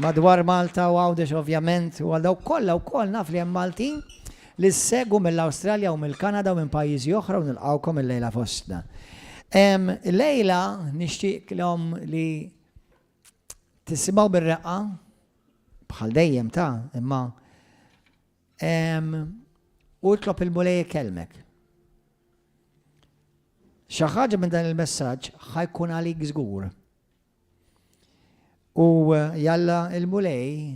madwar Malta u Għawdex ovvjament u għal daw kollha wkoll naf li hemm Maltin li ssegwu mill-Awstralja u mill-Kanada u minn pajjiżi oħra u nilqgħukom illejla fostna. Lejla nixtieqlhom li tisimgħu bir-reqqa bħal dejjem imma u tlob il-mulej ikelmek. Xi ħaġa minn dan il-messaġġ ħajkun għalik żgur. U jalla il-mulej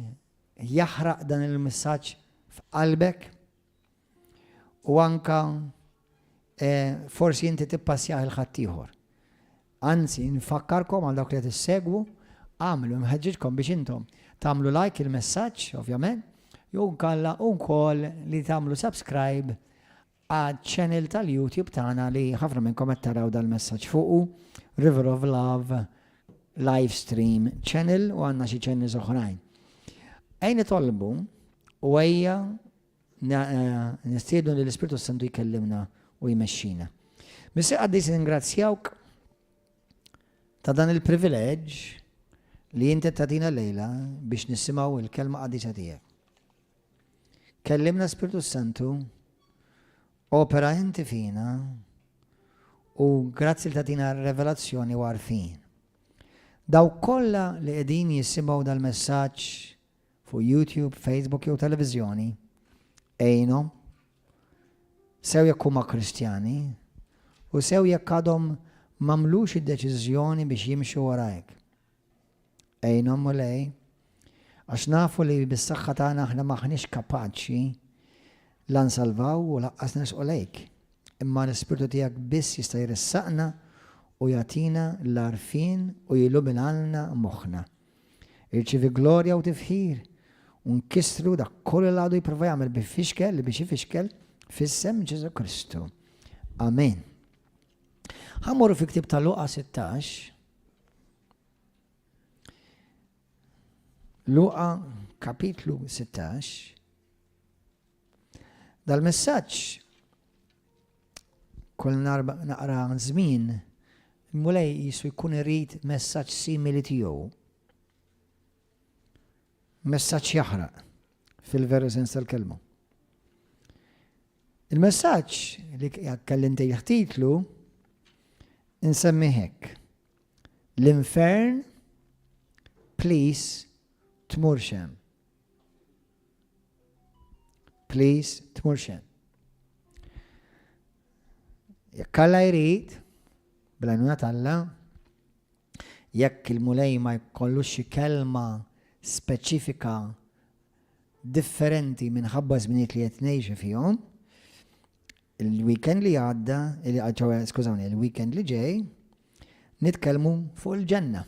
jaħraq dan il-messaġġ f'qalbek u anka forsi inti tippassjah il-ħadd ieħor. Anzi, nfakkarkom għal dawk li qed issegwu, għamlu mħeġġitkom biex intom tagħmlu like il-messaġġ, ovvjament, jew nkalla wkoll li tagħmlu subscribe għad-channel tal-YouTube tagħna li ħafna minnkom qed taraw dal-messaġġ fuqu, River of Love live stream channel u għandna xi channels oħrajn. Ejn nitolbu u ejja nistiednu li l-Ispiritu Santu jkellimna u jmexxina. Missi Qaddis ningrazzjawk ta' dan il-privileġġ li inti tagħtina lejla biex nisimgħu il-kelma qaddisa tiegħek. Kellimna Spiritu Santu, opera inti fina u grazzi li tagħtina revelazzjoni u għarfien. Daw kollha li qegħdin jisimgħu dal-messaġġ fuq YouTube, Facebook jew televiżjoni, ejnhom sew jekk huma Kristjani u sew jekk għadhom m'għamlux id-deċiżjoni biex jimxu warajk. Ejnhom u lej, għax nafu li bis-saħħa tagħna aħna maħniex kapaċi la nsalvaw u laqqas nisqu lejk. Imma l-Ispiritu tiegħek biss jista' jressaqna u jagħtina l-għarfien u jilluminalna moħħna. Irċivi glorja u tifħir u nkissru dak koll li għadu jipprova jagħmel biex jifixkel fis-sem Ġesu Kristu. Amen. Ħammorru fi ktieb ta' Luqa 16. Luqa kapitlu 16. Dal-messaġġ kull naqra żmien mulej jisu jkun irid messaġġ simili tiegħu. Messaġġ jaħraq fil-veru sens tal-kelma. Il-messaġġ li kellimti jaħtitlu insemmi hekk. L-infern please tmur xem. Please tmur xem. Jekk Alla jrid, bl-għajnuna talla, jekk il-mulej ma jkollux xi kelma speċifika differenti minħabba żminijiet li qed ngħixu fihom, il-weekend li għadda, il-weekend li ġej, nitkellmu fuq il-ġenna.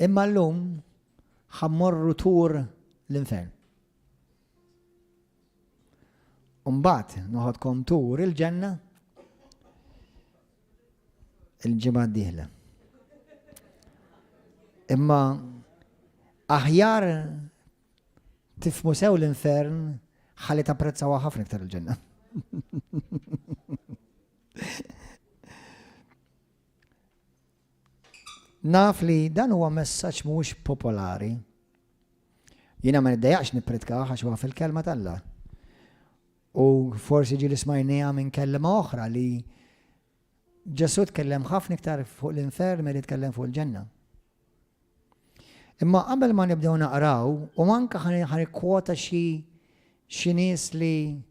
Imma llum ħammorru tur l-infern. Mbagħad noħodkom tur il-ġenna il-ġimgħa d-dieħla. Imma aħjar tifhmu sew l-infern ħalli tapprezzawha ħafna iktar il-ġenna. Naf li dan huwa messaġġ mhux popolari. Jiena ma niddejjaqx nippredikaw għax huwa fil-kelma tal-Alla. U forsi ġieli smajnija minn kelma oħra li Ġesu tkellem ħafna iktar fuq l-infern milli tkellem fuq il-ġenna. Imma qabel ma nibdew naqraw u anke ħanikwota xi nies li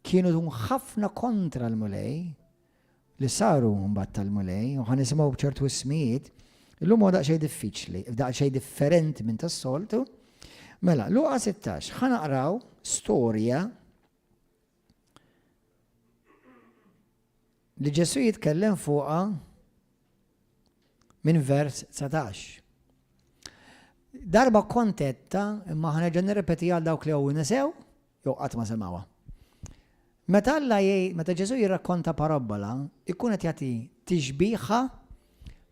kienu ħafna kontra l-mulej li saru mbagħad tal-mulej u ħanisimgħu b'ċertu ismijiet, illum huwa daqsxejn diffiċli, daqsxejn differenti minn tas-soltu. Mela, Luqa 16, ħanaqraw storja li Ġesu jitkellem fuqha minn vers 19. Darba kontetta imma ħanerġa' nirrepeti għal dawk li hawn sew jew qatt ma semgħuha. Meta Ġesu jirrakkonta parabola, ikun qed jagħti tixbieħa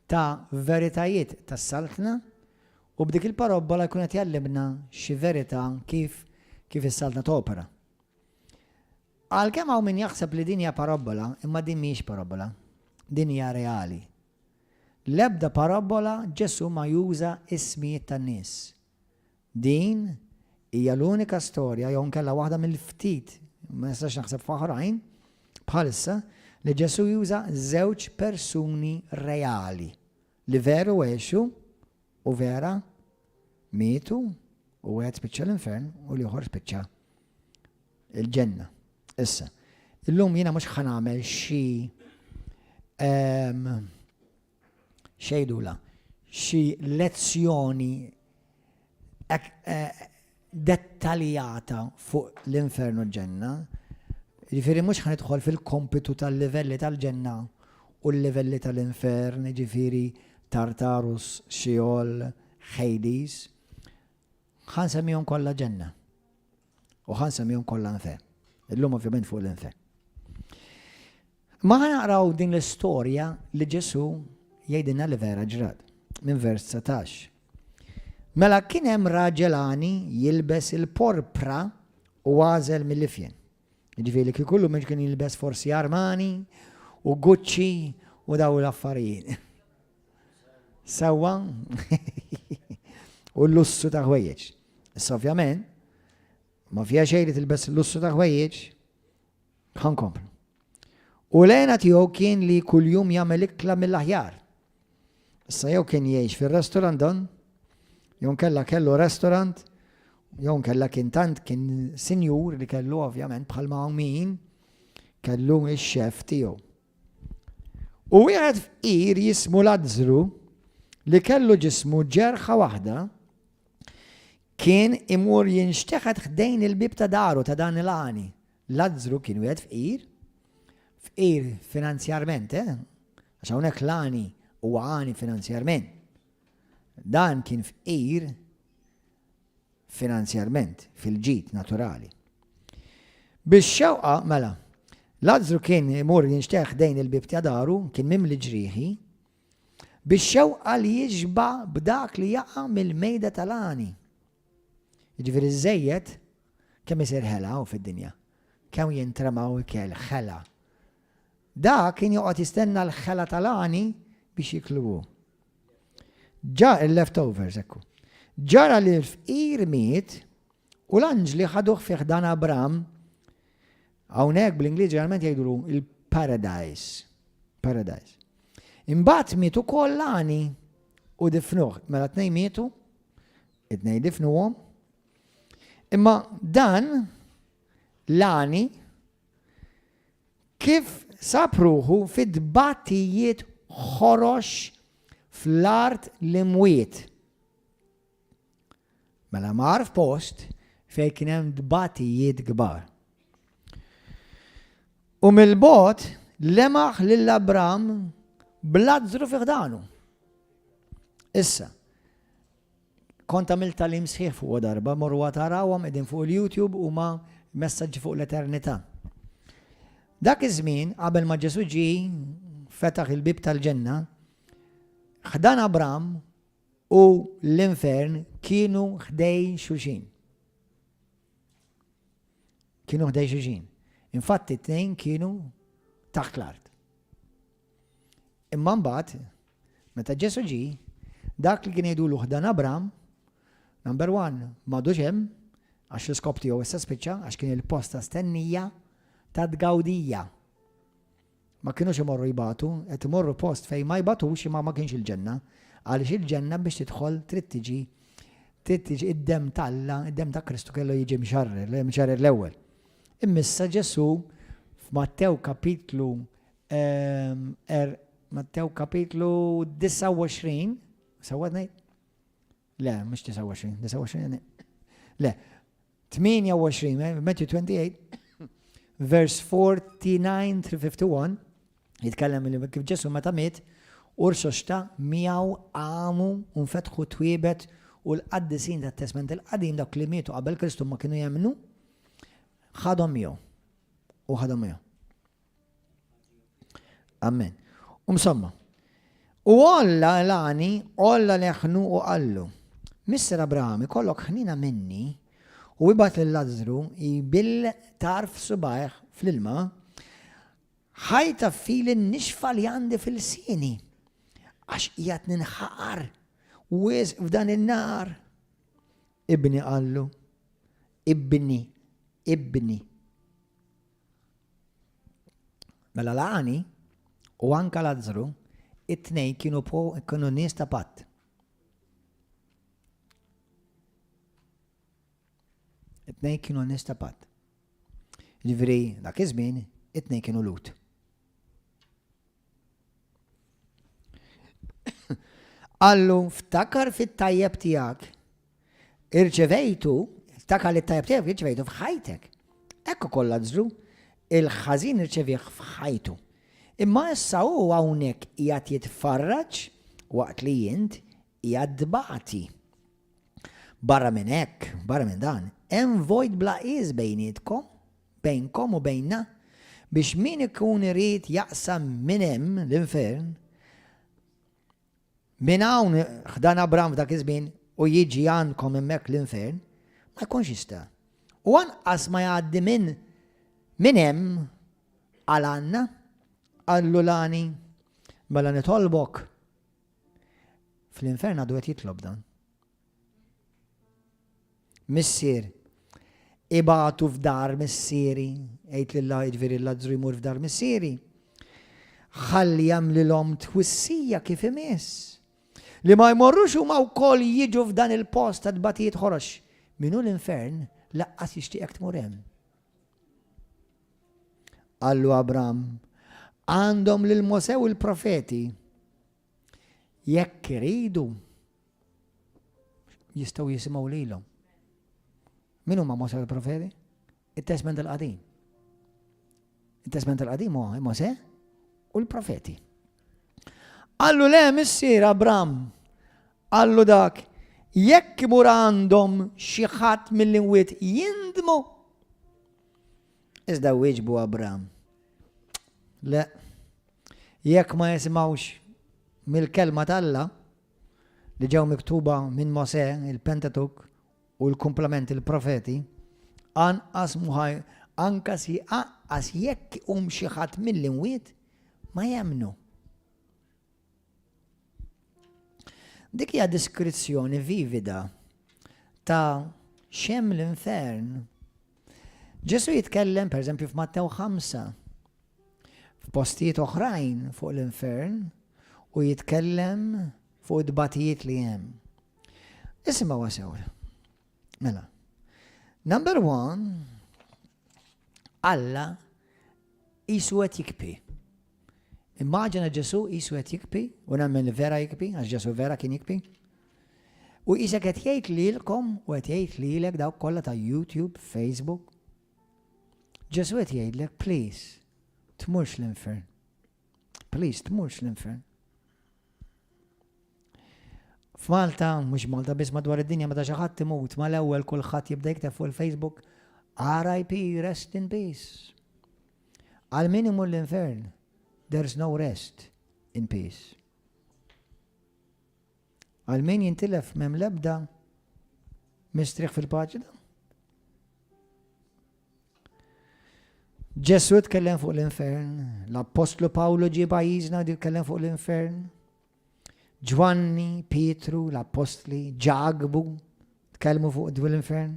ta' veritajiet tas-saltna u b'dik il-parabola jkun qed jgħallimna xi verità kif is-saltna topera. Għalkemm hawn min jaħseb li din hija parabola, imma din mhijiex parabola. Din hija reali. l-ebda parabola Ġesu ma juża ismijiet tan-nies. Din hija l-unika storja jew nkella waħda mill-ftit, ma nistax naħseb f'oħrajn bħalissa li Ġesu juża żewġ persuni reali li veru għexu u vera mietu u għed spiċċa l-infern u li uħor spiċċa il-ġenna. Issa, illum jiena mhux ħanamel xi lezzjoni dettaljata fuq l-infern u l-ġenna. Ġifieri mhux ħanidħol fil-kompitu tal-livelli tal-ġenna u l-livelli tal-infern, ġifieri Tartarus, Sheol, Hades. Ħansemmihom kollha ġenna u ħansemmihom kollha infern. Illum ovvjament fuq l-infern. Ma ħanaqraw din l-istorja li Ġesu jgħidilna li vera ġrad minn vers 19. Mela kien hemm raġelani jilbes il-porpra u għażel mill-ifjen. Ġifieri kien kullu mhux kien jilbes forsi Armani u Gucci u daw l-affarijiet. Sewwa u l-lussu ta' ħwejjeġ. Issa ovvjament ma fija xejn li tilbes l-lussu ta' ħwejjeġ ħankomplu. U l-għena tiegħu kien li kuljum jagħmel ikla mill-aħjar. Issa jew kien jgħix fir-restorant don, jew nkella kellu restorant, jew nkella kien tant kien sinjur li kellu ovvjament bħalma min kellu x-xef tiegħu. U wieħed fqir jismu Lażru li kellu ġismu ġerħa waħda kien imur jinxteħed ħdejn il-bib ta' daru ta' dan il-għani. Lażru kien wieħed fqir finanzjarment, għax hawnhekk l-għani huwa għani finanzjarment. Dan kien fqir finanzjarment fil-ġid naturali. Bix-xewqa mela, Lażru kien imur jinxteħ ħdejn il-bib ta' daru, kien mimli ġrieħi, bix-xewqa li jiġba' b'dak li jaqa' mill-mejda tal-għani. Jiġifieri żejjed kemm isir ħela fid-dinja, kemm jintremaw ikel ħela. Dak kien joqgħod jistenna l-ħela tal-għani biex jikluhu. Ġa il-leftovers ekku. Ġara li l-fqir miet u l-anġli ħaduh fih dan Abram, hawnhekk bl-Ingliż ġeneralment jgħidulu il-paradise. Paradise. Imbagħad mietu ukoll l-għani u difnuh. Mela tnejn mietu, it-tnejn difnuhom. Imma dan l-għani kif sapruħu fid-dbatijiet ħorox fl-art l-imwiet. Mela mar f'post fejn kien hemm dbatijiet kbar. U mill-bogħod lemaħ lil Abram b'Lażru fih danu. Issa, kont għamilt tal-im sħiħ fuq darba, morru tarawhom qegħdin fuq il-YouTube u ma messaġġi fuq l-eternità. Dak iż-żmien qabel ma Ġesu ġie fetaħ il-bib tal-ġenna, ħdan Abram u l-infern kienu ħdej xulxin. Kienu ħdej xulxin. Infatti t-tnejn kienu taħt l-art. Imma mbagħad meta Ġesu ġie, dak li kien jgħidulu ħdan Abram, number one, m'għadux hemm għax l-iskop tiegħu issa spiċċa għax kien il-post ta' stennija ta' tgawdija. Ma kienux imorru jbatu, qed imorru post fejn ma jbatux imma ma kienx il-ġenna, għaliex il-ġenna biex tidħol trid tiġi id-dem tal-Alla, id-dem ta' Kristu kellu jiġi mxarrer l-ewwel. Immissa Ġesu f'Mattew kapitlu Mattew kapitlu 29, sewwa ngħid? Le, mhux 29, le, 28, Matthew 28, verse 49-51, jitkellem li kif Ġesu meta miet, ursoxta miegħu għamu u nfetħu twiebet u l-qaddisin tat-Testament il-qadim dak li mietu qabel Kristu ma kienu jemmnu, ħadhom miegħu. Amen. Insomma, u olla l-għani, olla leħnu u għallu. Mister Abraham, kollok ħnina minni u ibat l-Lażru jibil tarf subajħ fl-ilma ħajta fil nixfa li għandi fil-sini Għax qiegħed ninħaqar wisq f'dan in-nar. Ibni qallu, ibni. Mela Laqani u anka Lażru, it-tnejn kienu nies ta' patt. It-tnejn kienu nies ta' patt. Ġifieri dak iż-żmien it-tnejn kienu Lut. Qallu ftakar fit-tajjeb tiegħek irċevejtu, ftakar li t-tajjeb tiegħek irċevejtu f'ħajtek. Ekku koll Lażru, il-ħażin irċevih f'ħajtu. Imma issa hu hawnhekk qiegħed jitfarraġ waqt li int qiegħed tbagħti. Barra minn hekk, barra minn dan, hemm vojt bla qies bejnkom u bejnna biex min ikun irid jaqsam minn hemm l-infern minn hawn ħdan Abram f'dak iż-żmien u jiġi għandkom hemmhekk l-infern ma jkunx jista'. U anqas ma jgħaddi minn hemm għal Anna qallu Lani mela nitolbok fl-infern għadu qed jitlob dan. Missier ibatu f'dar missieri, għejt lillah jiġifieri Lażru jmur f'dar missieri. Ħalli jagħmlilhom twissija kif imiss. Li ma jmorrux huma wkoll jiġu f'dan il-post ta' tbatijiet ħorox. Minnu l-infern laqqas jixtieqek tmur hemm. Qallu Abram, għandhom lil Mosè u l-profeti jekk iridu jistgħu jisimgħu lilhom. Min huma Mosè u l-profeti? It-Testament tal-Qadim. Il-Testament tal-Qadim huwa Mosè u l-profeti. Qallu le missier Abram, qallu dak, jekk imur għandhom xi ħadd mill-inwiet jindmu. Iżda wieġbu Abram. Le, jekk ma jisimgħux mill-kelma tal-Alla li ġew miktuba minn Mosè, il-Pentatuk, u l-komplement il-profeti, ankas jekk xi ħadd mill-inwiet ma jemnu. Dik hija diskrizzjoni vivida ta' xem l-infern. Ġesu jitkellem pereżempju f'Mattew 5 f'postijiet oħrajn fuq l-infern u jitkellem fuq id-dbatijiet li hemm. Isimgħu sew. Mela. Number 1, Alla qisu qed jikbi. Immaġina Ġesu qisu qed jikbi, u nemmen li vera jikbi, għax Ġesu vera kien jikbi. U qisek qed jgħid lilkom u qed jgħid lilek dawk kollha ta' YouTube, Facebook. Ġesu qed jgħidlek, please, tmurx l-infern. Please, tmurx l-infern. F'Malta, mhux Malta biss madwar id-dinja meta xi ħadd imut mal-ewwel kulħadd jibda jikteb fuq il-Facebook RIP, rest in peace. Għal min imur l-infern, there's no rest in peace. Għal min jintilef m'hemm l-ebda mistrieħ fil-paċi da. Ġesu tkellem fuq l-infern, l-Apostlu Pawlu ġie pajjiżna jitkellem fuq l-infern. Ġwanni, Pietru, l-Apostli, ġagbu, tkellmu fuq l-infern.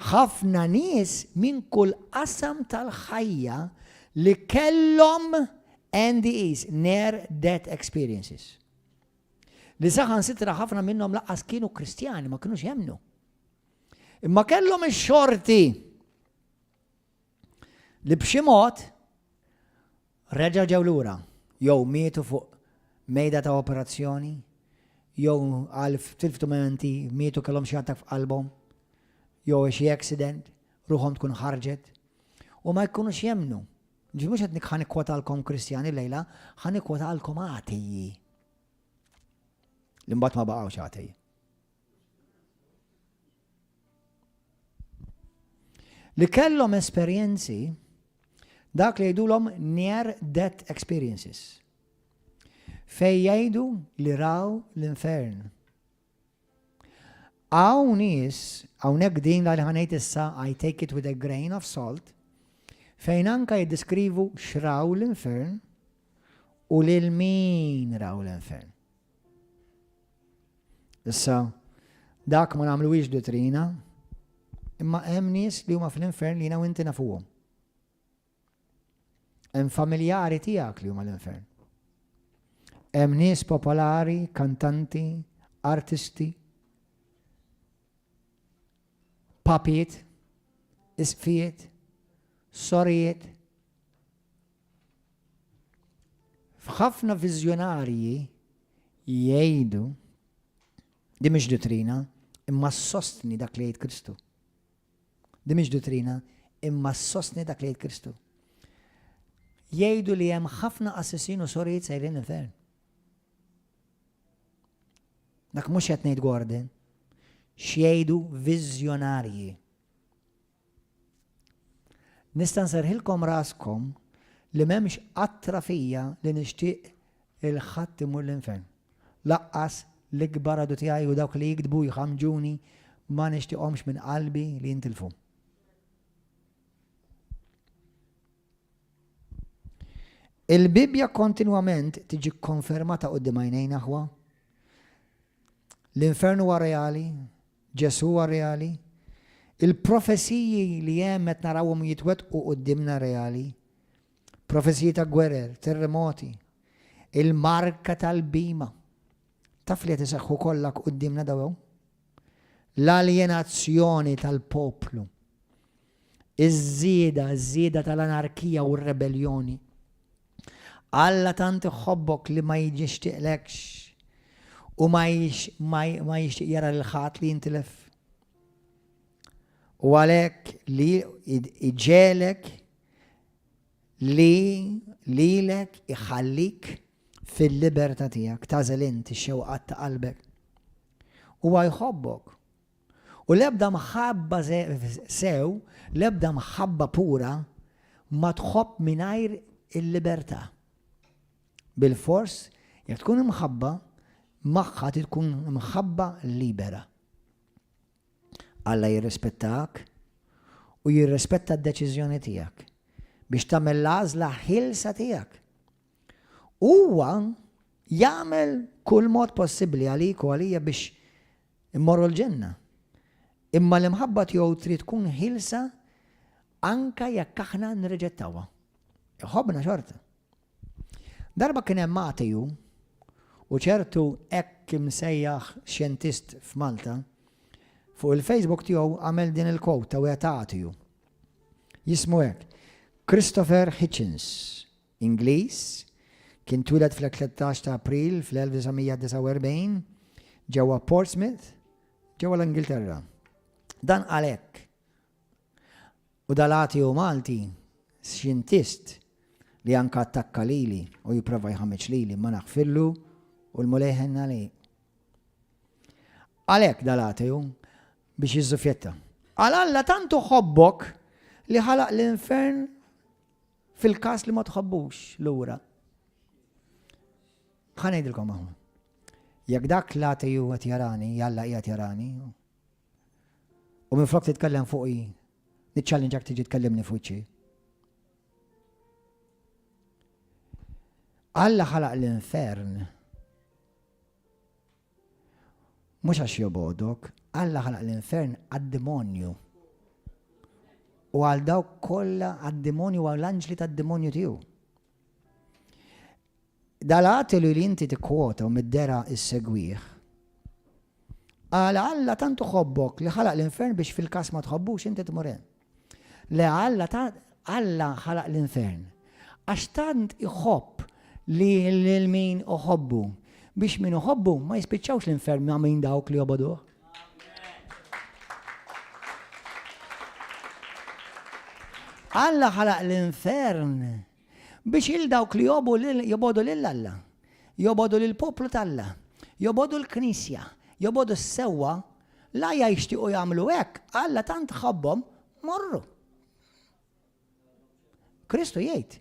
Ħafna nies minn kull qasam tal-ħajja li kellhom NDEs, near death experiences. Li saħan sitra ħafna minnhom laqqas kienu Kristjani, ma kienux jemnu. Imma kellhom ix-xorti li b'xi mod reġgħu ġew lura, jew mietu fuq mejda ta' operazzjoni, jew għal tilftu momenti mietu kellhom xi attak f'qalbhom, jew xi accident, ruħhom tkun ħarġet, u ma jkunux jemnu. Ġi mhux qed ħanikwotalkom Kristjani lejla, ħanikwotalkom għatejji. Li mbagħad ma baqgħux għatejji. Li kellhom esperjenzi dak li jgħidulhom near death experiences. Fej jgħidu li raw l-infern. Għaw nies, hawnhekk din li ħanejt issa, I take it with a grain of salt, fejn anka jiddeskrivu x'raw l-infern u lil min raw l-infern. Issa, dak ma nagħmluwiex dottrina, imma hemm nies li huma fl-infern li jiena u inti nafuhom. Hemm familjari tiegħek li huma l-infern. Hemm nies popolari, kantanti, artisti, papijiet, isfijiet, sorijiet. F'ħafna viżjonarji jgħidu di mhix dottrina, imma sostni dak li jgħid Kristu. Di mhix dottrina, imma sostni dak li jgħid Kristu. Jgħidu li hemm ħafna assassinu sorijiet sejrin l-infern. Dak mhux qed ngħid Gordon, x'jgħidu viżjonarji. Nista' nserħilkom raskom li m'hemmx qattra fija li nixtieq il-ħadd imur l-infern. Laqqas l-ikbar għadu tiegħi u dawk li jikdbu jħamġuni ma nixtieqhomx minn qalbi li jintilfu. Il-Bibja kontinwament tiġi konfermata qudiem għajnejna aħwa. L-infern huwa reali, Ġesu huwa reali, il-profesiji li hemm qed narawhom jitwettqu qudiemna reali, profesiji ta' gwerer, terremoti, il-marka tal-bima. Taf li qed iseħħu kollha qudiemna dawew? L-aljenazzjoni tal-poplu, iż-żieda tal-anarkija u r-rebelljoni. Alla tant iħobbok li ma jixtieqlekx u ma jixtieq jara l-ħadd li jintilef. U għalhekk li iġelek lilek iħallik fil-libertà tiegħek tażel inti x-xewqat ta' qalbek. Huwa jħobbok. U l-ebda mħabba sew, l-ebda mħabba pura ma tħobb mingħajr il-libertà. Bil-fors, jekk tkun imħabba, magħha tkun imħabba libera. Alla jirrispettak u jirrispetta d-deċiżjoni tiegħek biex tagħmel l-għażla ħilsa tiegħek. Huwa jagħmel kull mod possibbli għalik u għalija biex immorru l-ġenna. Imma l-imħabba tiegħu trid tkun ħilsa anka jekk aħna nirriġettawha. Iħobbna xorta. Darba kien hemm Matiju u ċertu hekk imsejjaħ xjentist f'Malta fuq il-Facebook tiegħu għamel din il-kwota u Matiju. Jismu hekk Christopher Hitchens, Ingliż, kien twiled fl-13 ta' April fl-1949 ġewwa Portsmouth, ġewwa l-Ingilterra. Dan għalhekk. U Matiju Malti, xjentist li anka attakka lili u jipprova jħammeċ lili ma naħfillu u l-mulejħen għali. Għalhekk Matiju biex jiżżufjetta. Alla tantu ħobbok li ħalaq l-infern fil-każ li ma tħobbux lura. Ħanejdilkom aħna. Jekk dak Matiju qed jarani, Alla qiegħed jarani. U minflok titkellem fuqi, niċċallenġak tiġi tkellimni fuq. Alla ħalaq l-infern. Mhux għax jobodok, Alla ħalaq l-infern għad-demonju. U għal dawk kollha għad-demonju u għall-anġli tad-demonju tiegħu. Dal-għatilu li inti tikkwota u middera issegwih. Alla tantu ħobbok li ħalaq l-infern biex fil-każ ma tħobbux inti tmurren. Le Alla ħalaq l-infern. Għax tant iħobb li l-min uħobbu biex min uħobbu ma jispiċċawx l-infern ma' min dawk li joboduh. Alla ħalaq l-infern biex il-dawk li jobodu lill-Alla, jobodu lill-poplu tal-Alla, jobodu l-Knisja, jobodu s-sewwa, la jixtiequ jagħmlu hekk, Alla tant ħobbhom morru. Kristu jgħid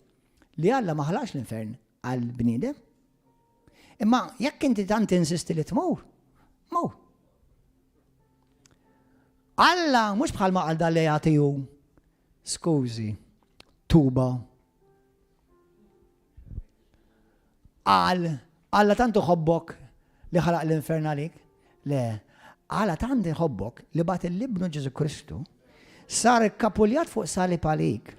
li Alla ma ħalax l-infern għal-bniedem. Imma jekk inti tant insisti li tmur, mur. Alla mhux bħalma qal dan li jagħtiju skużi, tuba. Alla tantu ħobbok li ħalaq l-infern għalik? Le, Alla tanti ħobbok li bat il-libnu Ġesu Kristu sar kapuljat fuq salib għalik.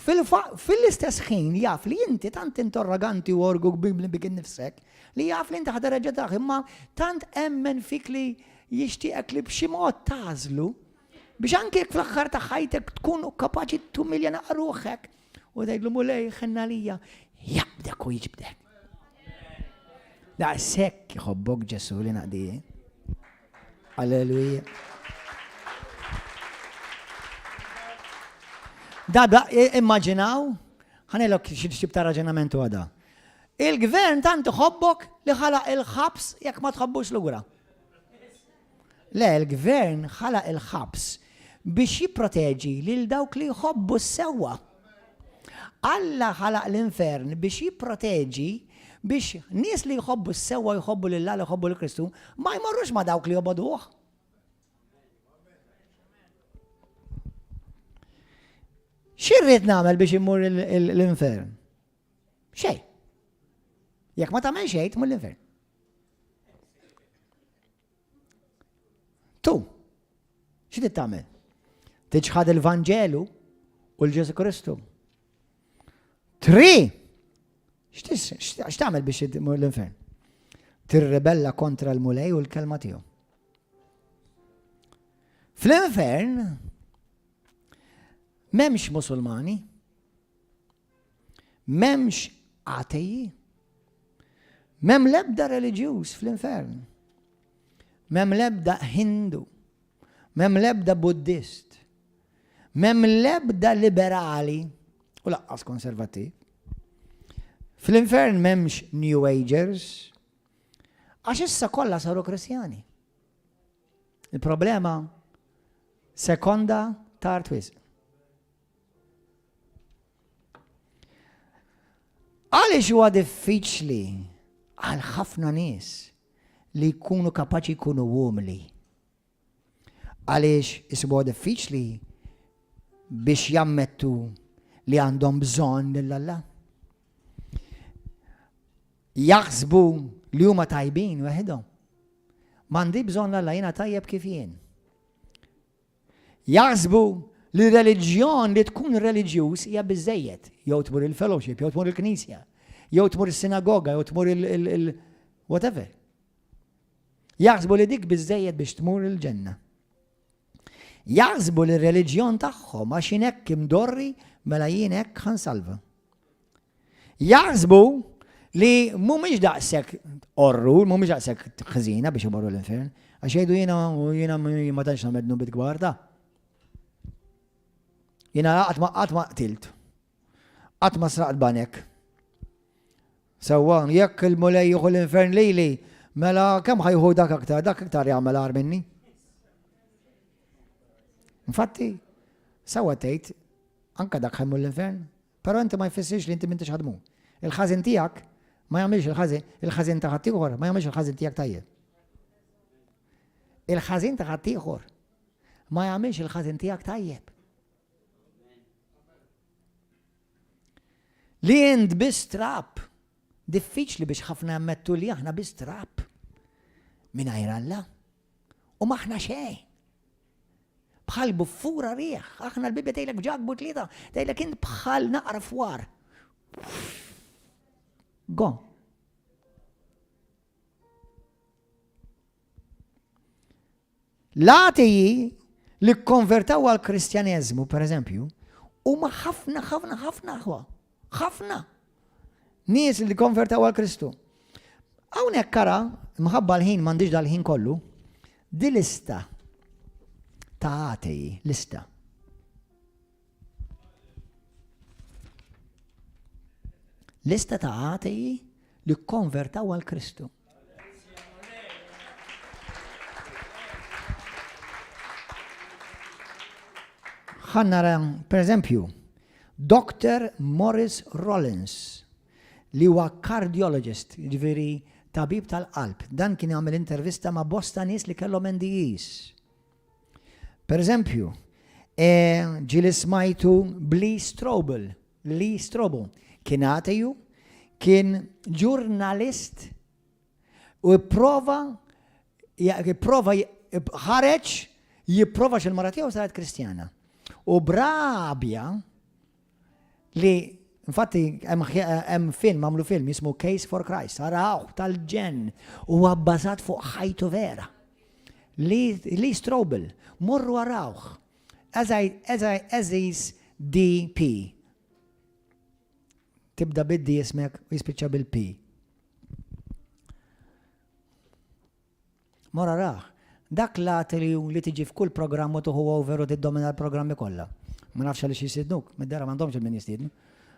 Fil-istess ħin jaf li inti tant interroganti u orgu bik nifsek li jaf li inti ħadarreġa taħ, imma tant emmen fik li jishtiqek li b'xi mod tażlu biex anke fl-aħħar ta' ħajtek tkun kapaċi tumiljana ruħek u dejlu mulej ħenna lija jabdek u jiġbdek. Da' sekk jħobbok Ġesu li naqdi. Alleluja. Da, immaġinaw, ħanelok xib ta' raġunamentu għada. Il-gvern tant ħobbok li ħalaq il-ħabs jekk ma tħobbux l-ura. Le, il-gvern ħalaq il-ħabs biex jipproteġi lil dawk li jħobbu s-sewa. Alla ħalaq l-infern biex jipproteġi biex nies li jħobbu s-sewa jħobbu l-Allah jħobbu l-Kristu ma jmorrux ma dawk li jobboduħ. Xirrit namel biex immur l-infern? Xej. Jekk ma tagħmel xejn tmur l-infern. Tu, x'trid tagħmel? Tiġħad il-Vanġelu u l-Ġesu Kristu. 3. X'tagħmel biex tmur l-infern? Tirrebella kontra l-mulej u l-kelma tiegħu. Fl-infern memx musulmani, memx ateji, mem lebda reliġjuż fl-infern, mem lebda Hindu, mem lebda Buddist, mem lebda liberali u laqqas konservativ. Fl-infern memx New Agers, għax issa kollha saru Kristjani. Il-problema sekonda tard wisq. Għaliex huwa diffiċli għal ħafna nies li jkunu kapaċi jkunu umli. Għaliex isbu diffiċli biex jammettu li għandhom bżonn lill-Alla. Jaħsbu li huma tajbin weħidhom. M'għandi bżonn l-Alla jiena tajjeb kif jien. Jaħsbu li reliġjon li tkun reliġjuż hija biżejjed, jew tmur il-fellowship, jew tmur il-knisja, jew tmur is-sinagoga, jew tmur whatever. Jaħsbu li dik biżejjed biex tmur il-ġenna. Jaħsbu li r-reliġjon tagħhom għax hekk imdorri mela jien hekk ħansalva. Jaħsbu li mhumiex daqshekk orru, mhumiex daqshekk ħażina biex imorru l-infern, għax jgħidu jiena ma tantx nagħmel bit kbar da. Jina għatma qtilt, għatma sraqt banek. Sawa, jekk il-mulej juhu l-infern lili, mela kem ħajħu dak aktar jgħamil għar minni. Infatti, sawa tejt, anka dak ħajmu l-infern, pero inti ma jfissirx li inti mintix ħadmu. Il-ħazin tijak ma jgħamilx il-ħazin taħat tiħor, ma jgħamilx il-ħazin tijak tajjeb. Il-ħazin taħat tiħor, ma jgħamilx il-ħazin tijak tajjeb. Li jend bistrap, diffiċli biex ħafna jammettu li aħna bistrap mingħajr Alla u maħna xejn. Bħal buffura rieħ, aħna l-Bibja tgħidlek ġagbu tlieta, tgħidlek int bħal naqra fwar. Go. L-atiji li konvertaw għal kristjaneżmu, per eżempju, huma ħafna ħafna nies li konvertaw għal Kristu. Hawnhekk kara, mħabba l-ħin m'għandix dal-ħin kollu, di lista ta' atei, lista. Lista ta' atei li konvertaw għal Kristu. Ħannara, per eżempju, Dr. Morris Rollins, li huwa cardiologist, ġifieri tabib tal-qalb. Dan kien jagħmel intervista ma' bosta nies li kellhom NDEs. Per eżempju, ġieli smajtu Lee Strobel kien ateju, kien ġurnalist u ħareġ jipprova xil-mara tiegħu saret Kristjana. U brabja li infatti hemm film għamlu film jismu Case for Christ, araw tal-ġen u abbażat fuq ħajtu vera. Lee Strobel, morru arawh. Aziz DP. Tibda bid-D jismek u jispiċċa bil-P. Mora raħ, dak li tiġi f'kull programm u tuħu over u tiddomina l-programmi kollha. Ma nafx għaliex jisidnuk, mid-dera m'għandhomx il-min jistidnu.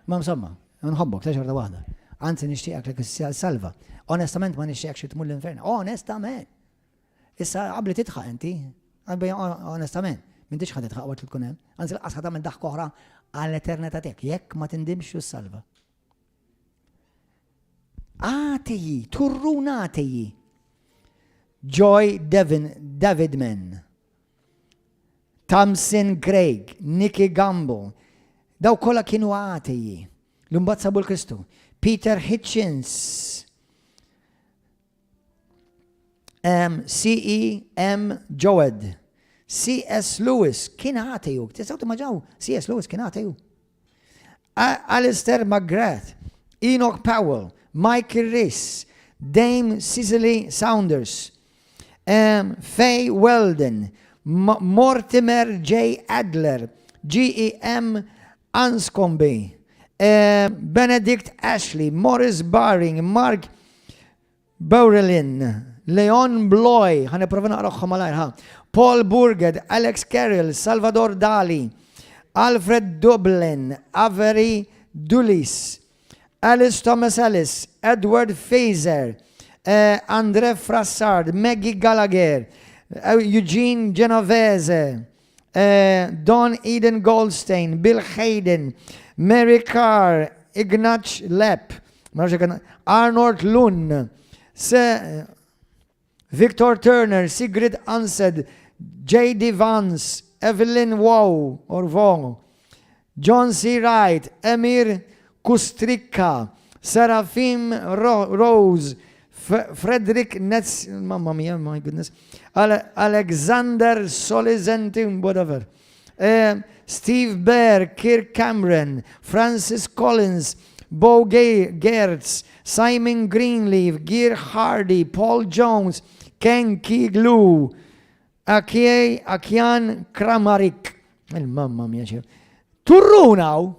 Ma insomma, nħobbok xorta waħda. Anzi nixtieqek li salva. Onestament ma nixtieqx tmur l-infern. Onestament. Issa qabli titħaq inti, onestament, m'intix ħad titħaq waqt li tkun hemm. Anzi laqas ħad tagħmel daħk oħra għall-eternità tiegħek jekk ma tindimx s-salva. Atiji, turruna atiji. Joy Davidman, Tamsin Craig, Nicky Gamble, daw kolla kienu għatiji, l-umbat sabu l-Kristu. Peter Hitchens, C.E.M. Jowett, C.S. Lewis, kien għatiju, tisaw timaġaw, C.S. Lewis kien għatiju. Alistair McGrath, Enoch Powell, Michael Rees, Dame Cicely Saunders, Faye Weldon, Mortimer J. Adler, G.E.M. Anscombe, Benedict Ashley, Morris Baring, Mark Bourelin, Leon Bloy, Paul Burgett, Alex Carroll, Salvador Dali, Alfred Dublin, Avery Dulles, Alice Thomas Ellis, Edward Fazer, Andre Frassard, Maggie Gallagher, Eugene Genovese, Don Eden Goldstein, Bill Hayden, Mary Carr, Ignach Lepp, Arnold Lund, Victor Turner, Sigrid Ansed, J.D. Vance, Evelyn Wow, John C. Wright, Emir Kustrika, Seraphim Rose, Frederick Netz, mamma mia, my goodness, Alexander Solizenti, whatever, Steve Baer, Kirk Cameron, Francis Collins, Bo Gertz, Simon Greenleaf, Gear Hardy, Paul Jones, Ken Kiglu, Akian Kramarik, mamma mia, turrunaw,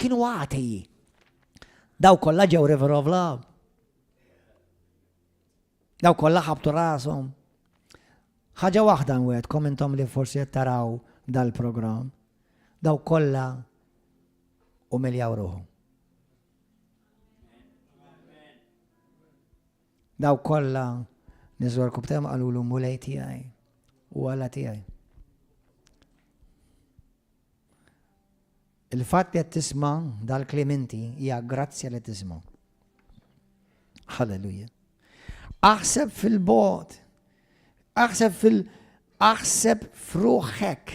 kienu għati, daw kolla ġew River of Love. Daw kolla ħabtu rasom. ħaġa waħda nwed, kommentom li forsi jattaraw dal-program. Daw kolla umiljaw ruħu. Daw kolla nizwar kubtem għalulu mulej tijaj u għalla tijaj. Il-fat li tisma dal-Klimenti hija grazzja li tisma. Halleluja. Aħseb fil-bot, aħseb fruħek.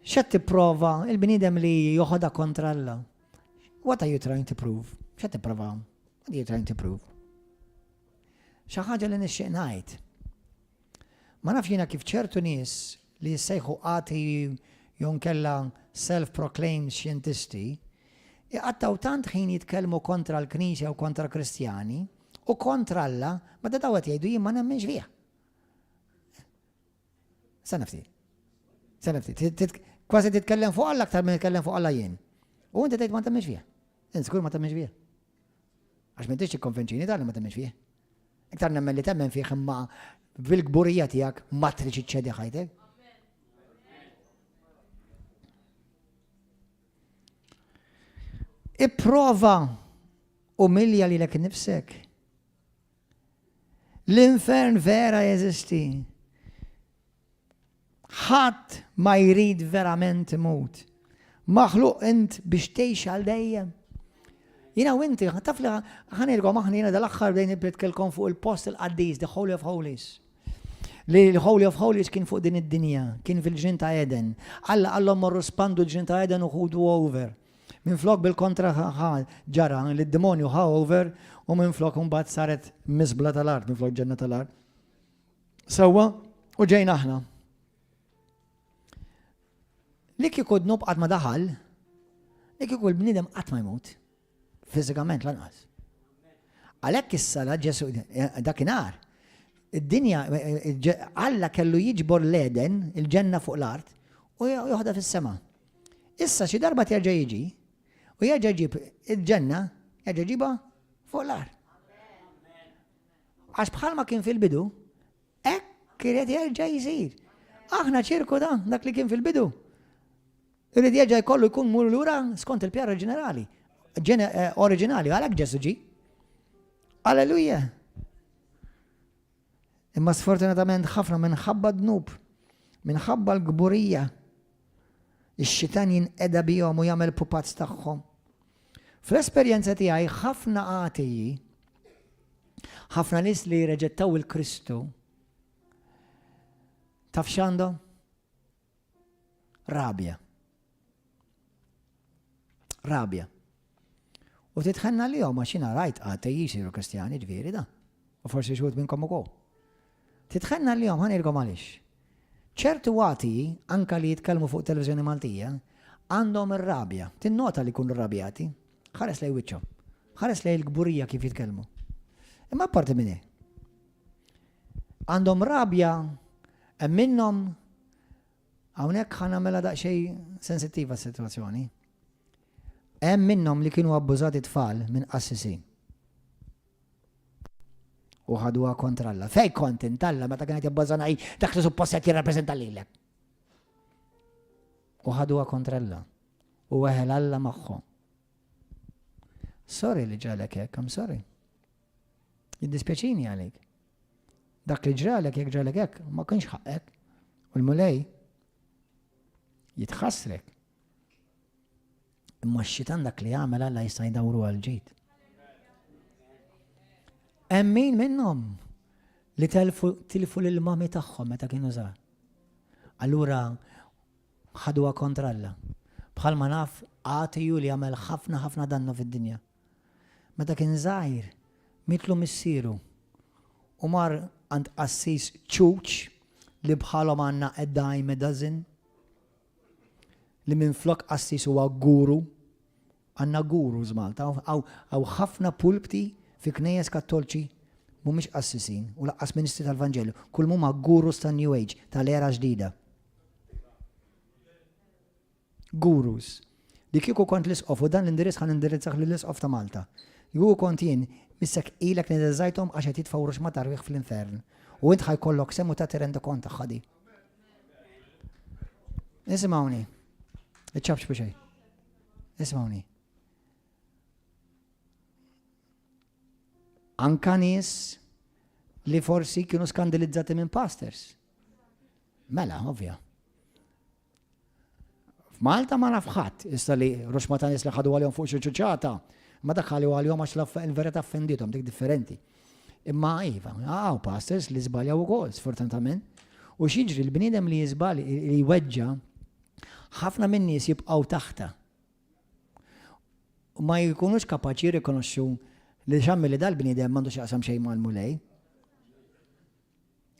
Xed tipprova il-bnidem li joħoda kontra Alla. What are you trying to prove? Xed tipprova? What are you trying to prove? Xi ħaġa li nixtieq ngħid. Ma nafx jiena kif ċertu nies li jissejħu qati jew kella self-proclaimed xjentisti iqattaw tant ħin jitkellmu kontra l-Knisja u kontra Kristjani u kontra Alla, ma da dawet jgħidu jien ma nemmenx fiha. Sa nafti. Kważi titkellem fuq Alla aktar minn titkellem fuq Alla jien. U inti tgħid ma temmenx fiha. Inskur ma temmenx fiha. Għax m'intix tikkonvinċini dan li ma temmenx fiha. Iktar nemmen li temmen fih imma bil-gburija tiegħek ma tridx iċċedi ħajtek. Ipprova umilja li lek nifsek. L-infern vera jeżisti. Ħadd ma jrid verament imut. Maħluq int biex tgħix għal dejjem. Jiena u inti taf li ħanirgħu maħni jiena dal-aħħar bdejn nitkellkom fuq il-post il-qaddis, the Holy of Holies. li l-Holy of Holies kien fuq din id-dinja, kien fil-ġnien ta' Eden. Alla għallhom morru spandu l-ġnien ta' Eden u ħudu over. Minn flok bil-kontra ġara li d-demonju ħa over u minn flok mbagħad saret misbla tal-art, minn flok ġenna tal-art. Sewwa u ġejna aħna. Li kieku d-nub qatt ma daħal, li kieku l-bniedem qatt ma jmut, fiżikament lanqas. Għalhekk is-sala Ġesu dakinhar. Id-dinja Alla kellu jiġbor l-Eden, il-ġenna fuq l-art, u joħda fis-sema. Issa xi darba terġa' jiġi u jerġa' jġib il-ġenna, jerġa' jġibha fuq l-art. Għax bħalma kien fil-bidu, hekk kien jerġa' jsir. Aħna ċirku dak li kien fil-bidu. Irid jerġa' jkollu jkun mur lura skont il-pjan oriġinali, għalhekk Ġesu ġie. Alleluja. Imma sfortunatament ħafna minħabba d-dnub, minħabba l-gburija, ix-xitan jinqeda bihom u jagħmel pupazz tagħhom. Fl-esperjenza tiegħi ħafna għatiji, ħafna nies li reġettaw il-Kristu, taf x'għandhom? Rabja. U titħenna li jom għaxina rajt għatej jisiru kristjani ġviri da. U forsi xut minnkom u kol. Titħenna li jom ħanirgom għalix. ċertu għati, anka li jitkellmu fuq televizjoni Maltija, għandhom ir-rabja. Tinnota li kunu rabjati. Ħares lej wiċċhom. Ħares lej l-gburija kif jitkellmu. Imma apparti minni. Għandhom rabja, minnhom hawnhekk ħanamela daqsxejn sensittiva s-sitwazzjoni. Hemm minnhom li kienu abbużati tfal minn qassisin. U ħaduha kontra Alla. Fej kont intalla meta kienet jabbażana dak li suppost qed jirrappreżenta lilek. U ħaduha kontra Alla. U weħel Alla magħhom. Sorry li ġralek hekk, I'm sorry. Jiddispjaċini għalik. Dak li ġralek jekk ġralek hekk ma kienx ħaqek. U l-mulej jitħassrek. Imma x-xitan dak li jagħmel Alla jista' jdawru għal ġid. Hemm min minnhom li tilfu lill-mami tagħhom meta kienu żgħar. Allura ħaduha kontra Alla. Bħalma naf għatiju li jagħmel ħafna dannu fid-dinja. Meta kien żgħir mitlu missieru u mar għand qassis ċuċ li bħalhom għandna a dime a dozen li minn flok qassis huwa guru. Għanna guru Malta, għaw ħafna pulpti fi knejjes kattolċi mhumiex qassisin u laqqas ministri tal-Vanġelu, kull huma gurus ta' New Age, tal-era ġdida. Gurus. Li kieku kont l-isqof u dan l-indirizz ħan indirizzak l-isqof ta' Malta. Jgħu kont jien missek ilek nideżajtom għax qed jitfawru x'ma tarwieħ fl-infern. U int ħajkollok semmu ta' tirenda konta ħadi. Isimgħuni. Iċċabx bixej. Ismawni. Anka nies li forsi kienu skandalizzati minn pastors. Mela, ovvja. F'Malta ma nafħat, issa li ruxma ta' nies li ħadu għalihom fuq xi ċuċċata, ma dak ħallu għalihom għax il-verità offendithom, dik differenti. Imma iva, pastors li żbaljaw ukoll, sfortunatament. U x'jiġri l-bniedem li jiżbal li jweġġa ħafna minn nies jibqgħu taħta. U ma jkunux kapaċi jirrikonoxxu li xammi li dal-bniedem m'għandux jaqsam xejn mal-mulej.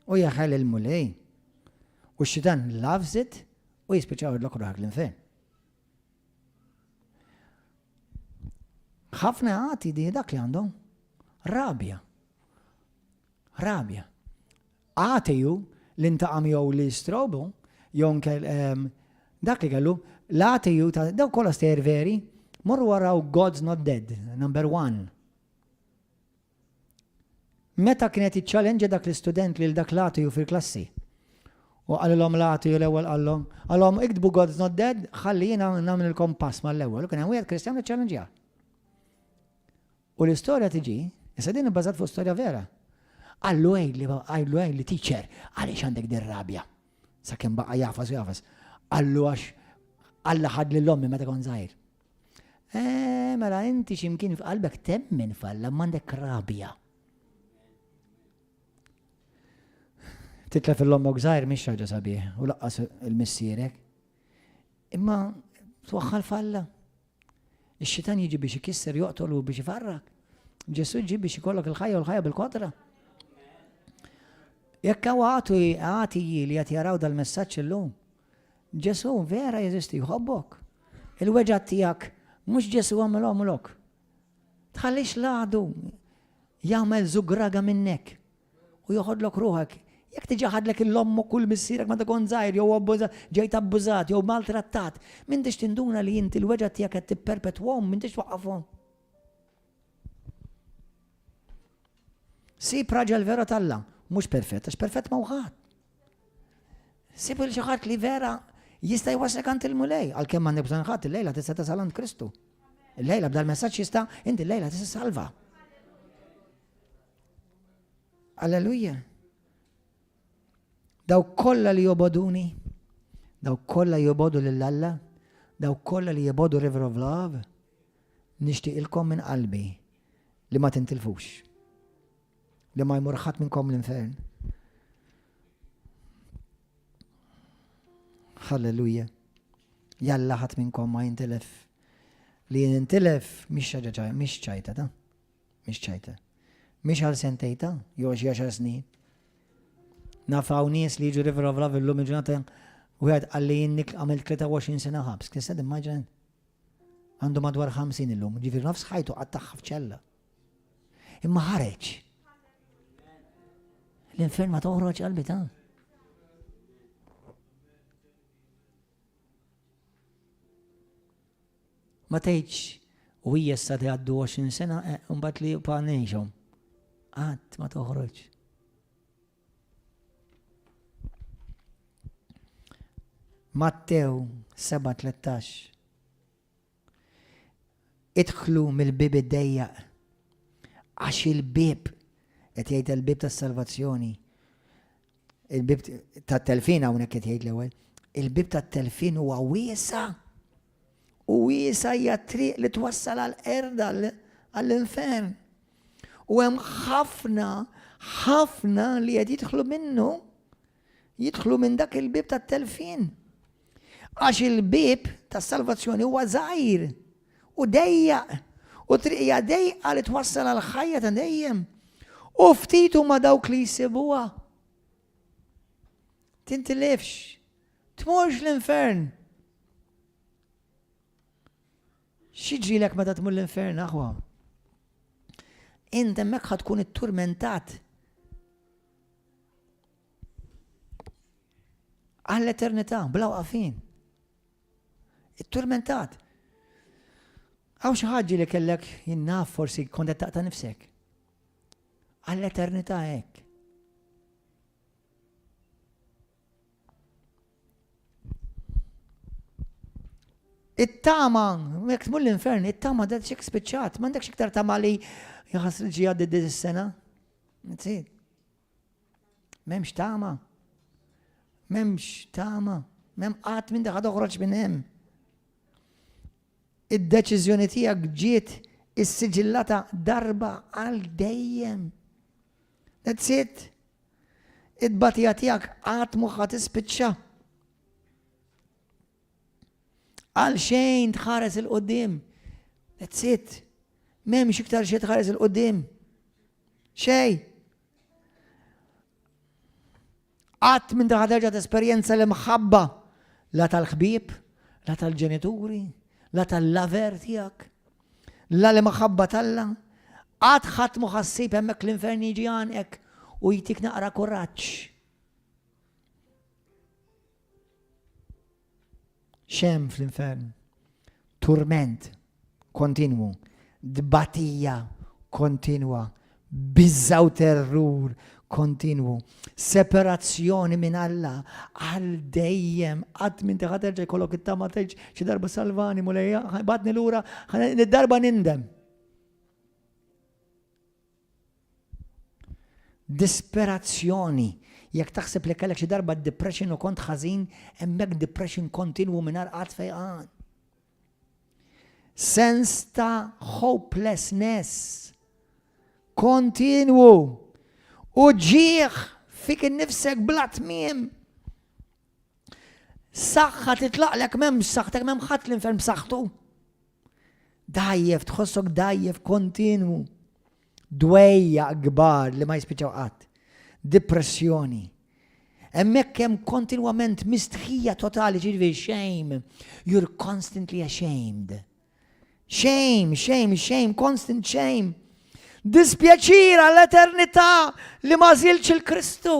U jaħel il-mulej. U x-xitan loves it u jispiċċaw id-lok ruħak l-infern. ħafna għati di dak li għandhom rabja. Għatiju l-intaqam jew li strobu, jew dak li kellu, l-għatiju ta' daw kolla stejr veri, morru waraw God's Not Dead, number 1. Meta kienet iċ-challenge dak l-istudent li l-dak l-għatiju fil-klassi. U għallom l-għatiju l-ewel għallom iktbu God's Not Dead, ħalli jina namil il-kompass ma l-ewel. U kien għu Kristjan l-challenge ja. U l-istoria tiġi, issa din bazat fuq storja vera. Għallu li teacher, għalix għandek dir-rabja. Sa' kien baqa jafas. Għallu għax, għalla ħad l-lommi meta kon zaħir. Mela inti ximkien f'qalbek temmen falla m'għandek rabja. titlef il-lommok żgħir mhix ħaġa sabiħ u laqqas il-missierek. Imma twaħħal falla. Ix-xitan jiġi biex ikisser joqtol u biex ifarrak. Ġesu jiġi biex ikollok il-ħajja u l-ħajja bil-kodra. Jekk hawn għati li qed jaraw dal-messaġġ illum. Ġesu vera jeżisti jħobbok. Il-weġġa' tiegħek mhux Ġesu għamilhomlok. Tħallix l-għadu jagħmel żugraga minnek u joħodlok ruħek. Jekk tiġi ħadlek il-lommok kull missierek ma tkun żgħir jew ġejt abbużat jew maltrattat, m'intix tinduna li inti l-weġġa' tiegħek qed tipperpetwhom, m'intix twaqqafhom. Sib raġel vera talla, mhux perfett, għax perfett ma wħad. Sib il xi ħadd li vera jista' jwaslek għand il-mulej, għalkemm m'għandek bżonn ħadd il-lejla tista' tasal għand Kristu. Il-lejla b'dal messaġġ jista' inti il-lejla tista' salva. Alleluja. Daw kollha li joboduni, daw kollha jobodu lil Alla, daw kollha li jobodu River of Love, nixtieqilkom minn qalbi li ma tintilfux, li ma jmur ħadd minnkom l-infern. Halleluja. Jalla ħadd minnkom ma jintilef. Li jintilef mhix ħaġa mhix ċajta ta' mhix ċajta. Mhix għal sentejta, jew xi 10 snin. Nafaw nies li jiġu River of Love illum il-ġurnata u għed għalli jinnik għamil 23 sena ħabs. Kien sed immaġin għandu madwar 50 illum, ġifir nofs ħajtu għattaħħa f'ċella. Imma ħareġ. L-infern ma toħroġ qalbi ta' ma tgħidx u hija issa għaddu 20 sena mbagħad li pa' ngħixhom. Għad ma toħroġ. Mattew 7:13. Idħlu mill-bib id-dejjaq għax il-bib qed jgħid il-bib tas-salvazzjoni. Il-bib tat-telfin hawnhekk qed jgħid l-ewwel. Il-bib tat-telfin huwa wiesa' u wiesa' hija triq li twassal għall-qerda għall-infern. U hemm ħafna li qed jidħlu minnu jidħlu minn dak il-bib tat-telfin. Għax il-bib tas-salvazzjoni huwa żgħir u dejjaq u triqija dejqa li twassal għal ħajja ta' dejjem. U ftit huma dawk li jsibuha. Tintilefx, tmurx l-infern. X'jiġrilek meta tmur l-infern aħwa? Int hemmhekk ħad tkun itturmentat għall-eternità bla waqafin. It-turmentat. Għaw xi ħaġa li kellek jinnaf forsi kont qed taqta' nifsek. Għall-eternità hekk. It-tama, jekk tmur l-infern, it-tama da xek spiċċat, m'għandekx iktar tama li jaħasr ġi għaddi dis-sena. Nsiet. M'hemmx tama. M'hemmx tama. M'hemm qatt minn dak ħadoħroġ minn hemm. Id-deċiżjoni tiegħek ġiet is-siġillata darba għal dejjem. That's it. Id-batija tiegħek qatt mhux ħadd tispiċċa. Għal xejn tħares il-qudiem. That's it. M'hemmx iktar xejn tħares il-qudiem. Xejn. Qatt minn dak ħaderġa' tesperjenza l-imħabba la tal-ħbieb, la tal-ġenituri, la tal-laver tiegħek, la l-imħabba talla. Qatt ħadd mu ħassib hemmhekk l-infern jiġi għandek u jtik naqra kuraġġ. Xem fl-infern, turment kontinwu, dbatija kontinwa, bizza u terrur kontinwu, separazzjoni minn Alla għal dejjem, qatt minn terġa' jkollok it-tama tgħid xi darba salvani mulejja, batni lura, darba nindem. Disperazzjoni. Jekk taħseb li kellek xi darba depression u kont ħażin, hemmhekk depression kontinwu mingħajr qatt fejqan. Sens ta' hopelessness kontinwu u ġieħ fik innifsek bla tmiem. Saħħa titlaqlek m'hemmx saħħtek m'hemm ħadd l-infern b'saħħtu. Dajjef, tħossok dajjef kontinwu. Dwejja kbar li ma jispiċċaw qatt. Depressjoni. Hemmhekk hemm kontinwament mistħija totali, ġifieri shame. You're constantly ashamed. Shame, shame, shame, constant shame. Dispjaċir għall-eternità li ma żilx il-Kristu.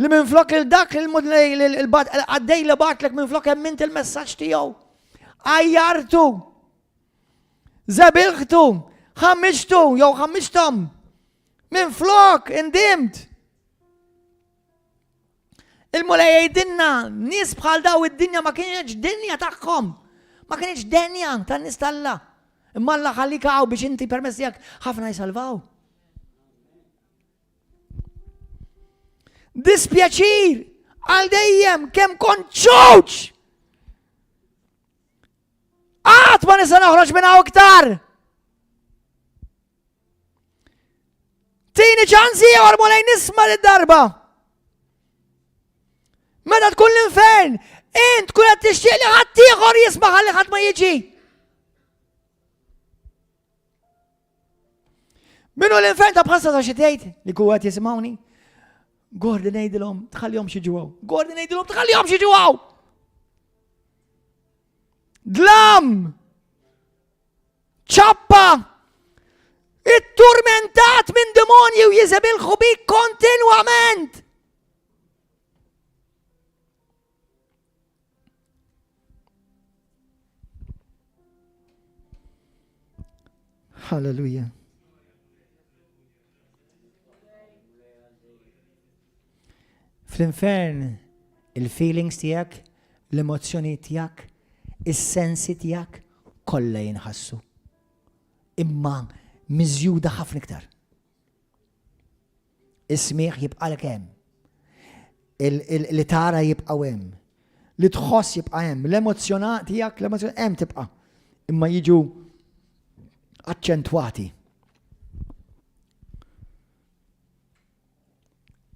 Li minn flok il-dak għaddej li batlek minn flok hemmint il-messaġġ tiegħu. Ajjartu. Zabilħtu. Ħammiġtu jew ħammiġtom. Minn flok indimt. Il-mulej jgħidilna nies bħal daw id-dinja ma kienx dinja tagħhom. Ma kienx denja tan-nies tal-Alla. Imma Alla ħallika hawn biex inti permezz tiegħek ħafna jsalvaw. Dispjaċir għal dejjem kemm kont ċowċ. Qatt ma nista' noħroġ minn hawn iktar. Tini ċans ieħor mulej nisma' lid-darba. Meta tkun l-infern, int tkun qed tixtieq li ħadd ieħor jisma' ħalli ħadd ma jiġi. Minu l-infern ta' bħassa ta' xi tgħid li ku qed jisimgħuni? Gordi ngħidilhom tħallihom xi ġuwaw. Gordi ngħidilhom tħallihom xi ġuwaw. Dlam! ċappa! It-turmentat minn demonji u jiżebilħu bik kontinwament! Hallelujah. Fl-infern, il-feelings tijak, l-emozzjoni tijak, il-sensi tijak, kolla jinħassu. Imma miżjuda ħafna iktar. Is-smieħ jibqa' lek hemm. Li tara jibqa' hemm. Li tħoss jibqa' hemm. L-emozzjoni tijak, l-emozzjoni hemm tibqa'. Imma jiġu accentuati.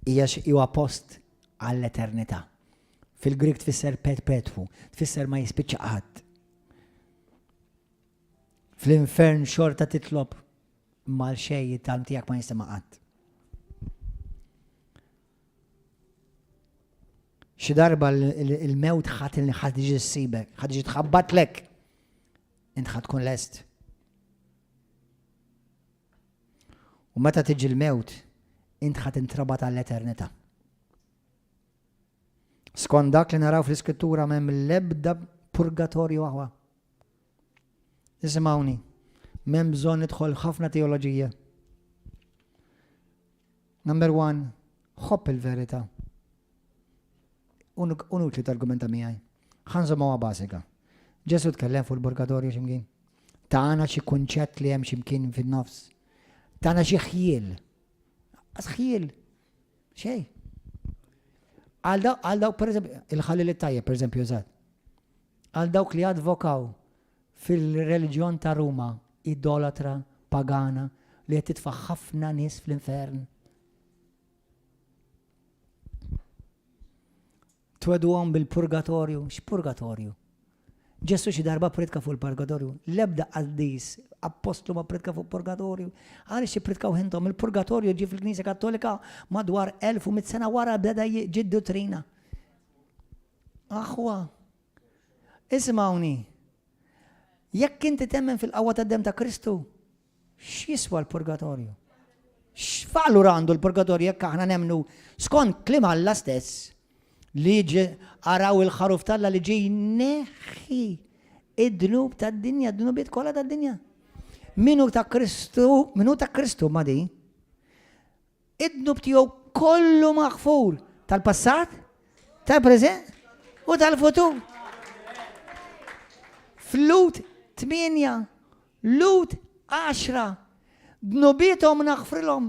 Huwa post għall-eternità. Fil-Grik tfisser perpetwu, tfisser ma jispiċċa qatt. Fl-infern xorta titlob mal xejn tal tiegħek ma jistema' qatt. Xi darba il-mewt ħadd jiġi ssibek, ħadd jiġi tħabbatlek. Int ħadd tkun lest. U meta tiġi l-mewt, int ħadd intrabat għall-eternità. Skont dak li naraw fl-Iskrittura m'hemm l-ebda purgatorju aħwa. Isimgħuni, m'hemm bżonn nidħol ħafna teoloġija. Number 1, ħobb il-verità. Unutli t-argumenta miegħi. Ħanżomha bażika. Ġesu tkellem fuq il-purgatorju x'imkien. Tagħna xi kunċett li hemm x'imkien fin-nofs. Tagħna xi ħjiel. Ħjiel. Xejn. Għal dawk pereżempju il-ħallil it-tajjeb pereżempju eżatt. Għal dawk li advokaw fil-reliġjon ta' Ruma, idolatra, pagana, li qed titfa' ħafna nies fl-infern. Tweduhom bil-purgatorju, x'purgatorju? Ġesu xi darba pridka fuq il-purgatorju. L-ebda qaddis apostlu ma pridka fuq purgatorju. Għaliex jippridkaw intom il-purgatorju ġie fil-Knisja Kattolika madwar 1100 sena wara beda ġi dottrina. Aħwa, ismawni, jekk inti temmen fil-qawwa tad-dem ta' Kristu, x'jiswa l-purgatorju? X'valur għandu l-purgatorju jekk aħna nemmnu skont kliem Alla stess li araw il-ħaruf tal-Alla li ġej neħħi id-dnub tad-dinja, d-dnubiet kollha tad-dinja. Minu ta' Kristu ma di? Id-dnub tiegħu kollu maħfur tal-passat, tal-preżent u tal-futur. Flut 8, Lut 10, dnubietom naħfrilhom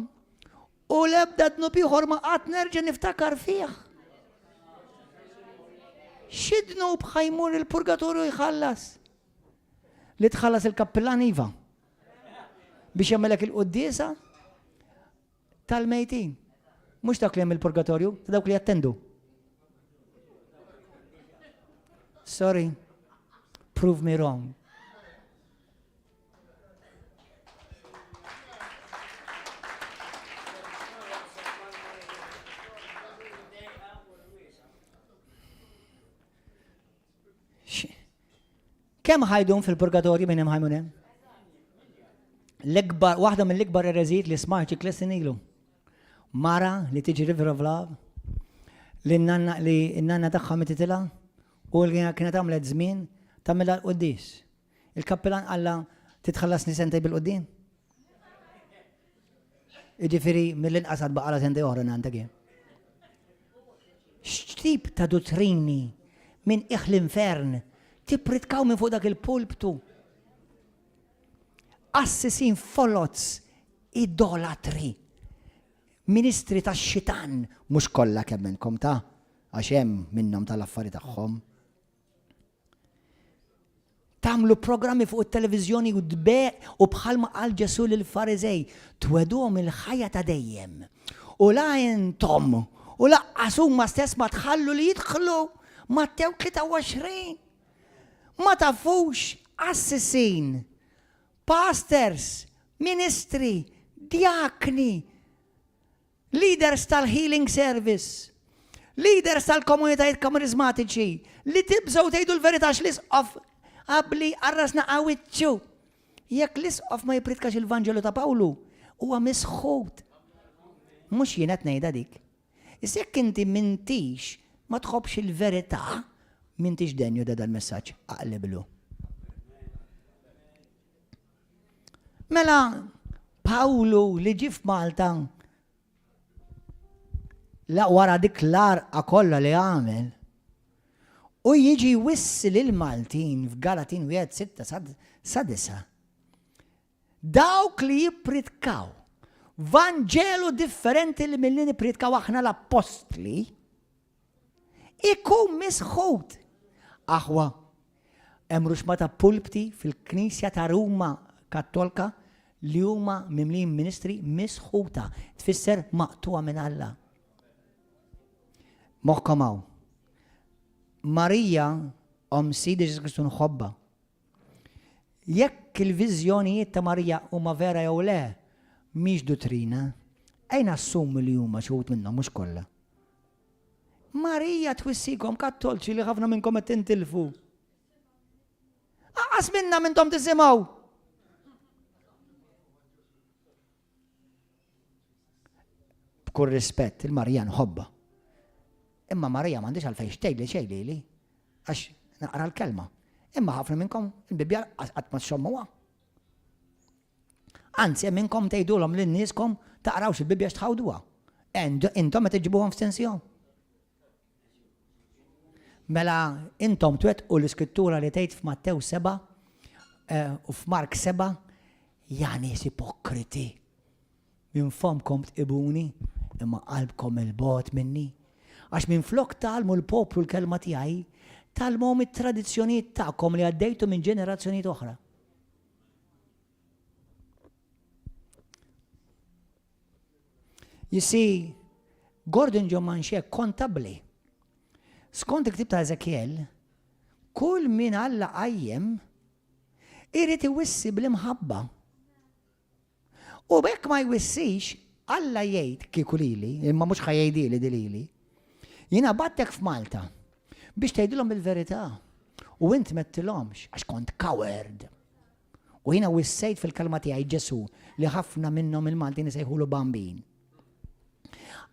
u l-ebda dnub ieħor ma qatt nerġa' niftakar fih. X'dnub ħajmur il-purgatorju jħallas? Li tħallas il-kappellan iva biex jagħmelek il-quddiesa tal-mejtin. Mhux dak li hemm il-purgatorju, ta' dawk li jattendu. Sorry, prove me wrong. Kemm ħajdun fil-purgatorju minn hemm ħajmun hemm? L-ikbar, waħda mill-ikbar ereżijiet li smajt ċiklesin ilu. Mara li tiġi River of Love, li n-nanna tagħha mititilha u li kienet għamlet żmien tagħmilha l-qudies. Il-kappellan qalla titħallasni sentej bil-qudiem. Jiġifieri mill-inqas għad baqala sentej oħra għandek hemm. X'tip ta' dottrini minn l-infern tippritkaw minn fuq dak il-pulptu. Assisin folots, idolatri, ministri ta' xitan, mux kollha kemm minnkom ta' għax hemm minnhom tal-affari tagħhom. Tagħmlu programmi fuq it-televiżjoni u bħalma qal Ġesu lill-Farizej, twedhom il-ħajja ta' dejjem. U la intom, u laqqas huma stess ma tħallu li jidħlu Mattew 23. Ma tafux assisin, pastors, ministri, diakni, leaders tal-healing service, leaders tal-komunitajiet karizmatiċi, li tibżgħu tgħidu l-verità x'lisqof qabli arrasna qawwiċċu. Jekk lisqof ma jipritkax il-Vanġelu ta' Pawlu, huwa misħud. Mhux jien qed ngħidha dik. Issa jekk inti m'intix ma tħobbx il-verità, m'intix denju da dal-messaġġ aqliblu. Mela Pawlu li ġi f'Malta wara dik l-arqa kollha li għamel u jiġi wissil il-Maltin f'Galatin 1:6 sa 9. Dawk li jippritkaw Vanġelu differenti li mill-li nipritkaw aħna l-apostli ikun misħud. Aħwa, hemm ruxma ta' pulpti fil-Knisja ta' Ruma Kattolika li huma mimlin ministri misħuta, tfisser maqtuwa minn Alla. Moħkom hawn. Marija Sidi Ġesu Kristu nħobba. Jekk il-viżjonijiet ta' Marija huma vera jew le, mhix dottrina, ejn assumi li huma xi wħud minnhom mhux kollha. Marija twissikom kattolċi li ħafna minnkom qed tintilfu. Aqas minna minnhom tisimgħu. B'kull rispett, il-Marija nħobba. Imma Marija m'għandix għalfejn xtejli xejlili għax naqra l-kelma. Imma ħafna minnkom il-Bibja qatt ma txommuha. Anzi, minnkom tgħidulhom lin-nieskom taqrawx il-Bibja x'tħawduha. Intom qed tiġibuhom f'tensjon. Mela intom twettqu l-iskrittura li tgħid f'Mattew 7 u f'Mark 7 jani ipokriti. Minn fomkom tqibuni imma qalbkom il-bogħod minni. Għax minn flok talmu l-poplu l-kelma tiegħi talmhom it-tradizzjonijiet tagħkom li għaddejtu minn ġenerazzjonijiet oħra. You see, Gordon John Manshek kontabli. Skont il-ktib ta' Ezekiel, kull min Alla qajjem irid iwissi bl-imħabba. U bekk ma jwissix, Alla jgħid kieku lili, imma mhux ħajjgħidili dilili. Jiena battek f'Malta biex tgħidilhom il-verità. U int mettilhomx għax kont coward. U jiena wissejt fil-kalma tiegħi Ġesu li ħafna minnhom il-Maltin isejħulu bambin.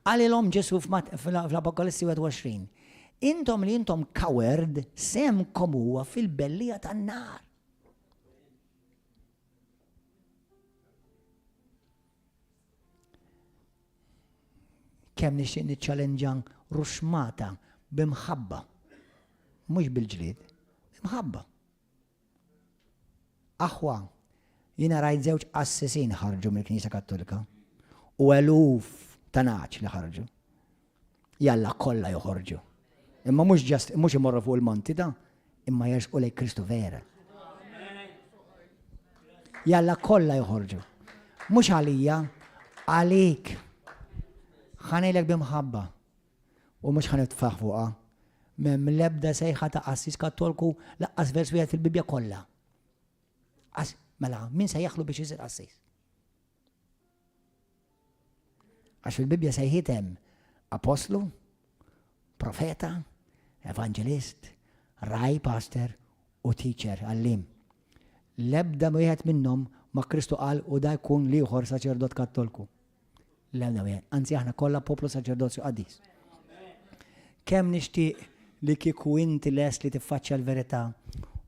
Għalilhom Ġesu fl-Apokalissi 21. Intom li intom coward semkom huwa fil-bellija tan-nar. Kemm nixtieq niċċalenġan ruxmata b'imħabba. Mhux bil-ġlied, b'imħabba. Aħwa, jiena rajt żewġ assisin ħarġu mill-Knisja Kattolika u eluf ta' naċ li ħarġu. Jalla kollha joħorġu. Imma mhux imorru fuq il-monti da, imma jersqu lejn Kristu vera. Jalla kollha joħorġu. Mhux għalija, għalik. ħanejlek bimħabba u mhux ħanitfaħ fuqha. M'hemm l-ebda sejħa ta' qassis Kattolku laqqas vers wieħed fil-Bibja kollha. Mela, min se jaħlu biex isir qassis? Għax fil-Bibja sejħiet hemm apostlu, profeta, evangelist, rai, pastor u teacher, għallim. L-ebda wieħed minnhom ma' Kristu qal u da jkun liħor saċerdot Kattolku. L-ebda wieħed. Anzi aħna kollha poplu saċerdozju qaddis. Kemm nixtieq li kieku inti les li tiffaċċja l-verità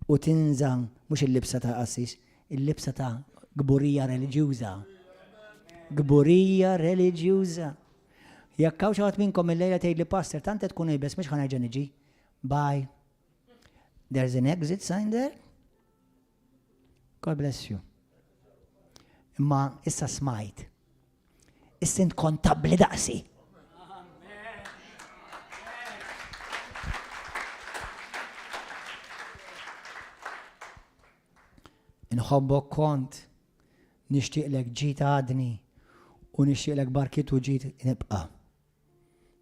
u tinżam mhux il-libsa ta' qassis, il-libsa ta' gburija reliġjuża. Gburija reliġjuża. Jekk hawn xi ħadd minnkom illejla tgħid li pastor tant qed tkun ibes mhux ħanerġa' niġi. Bye. There's an exit sign there. God bless you. Imma issa smajt. Issa int kontabbli daqsi. Inħobbok kont, nixtieqlek ġit għadni u nixtieqlek barkit u ġit nibqa'.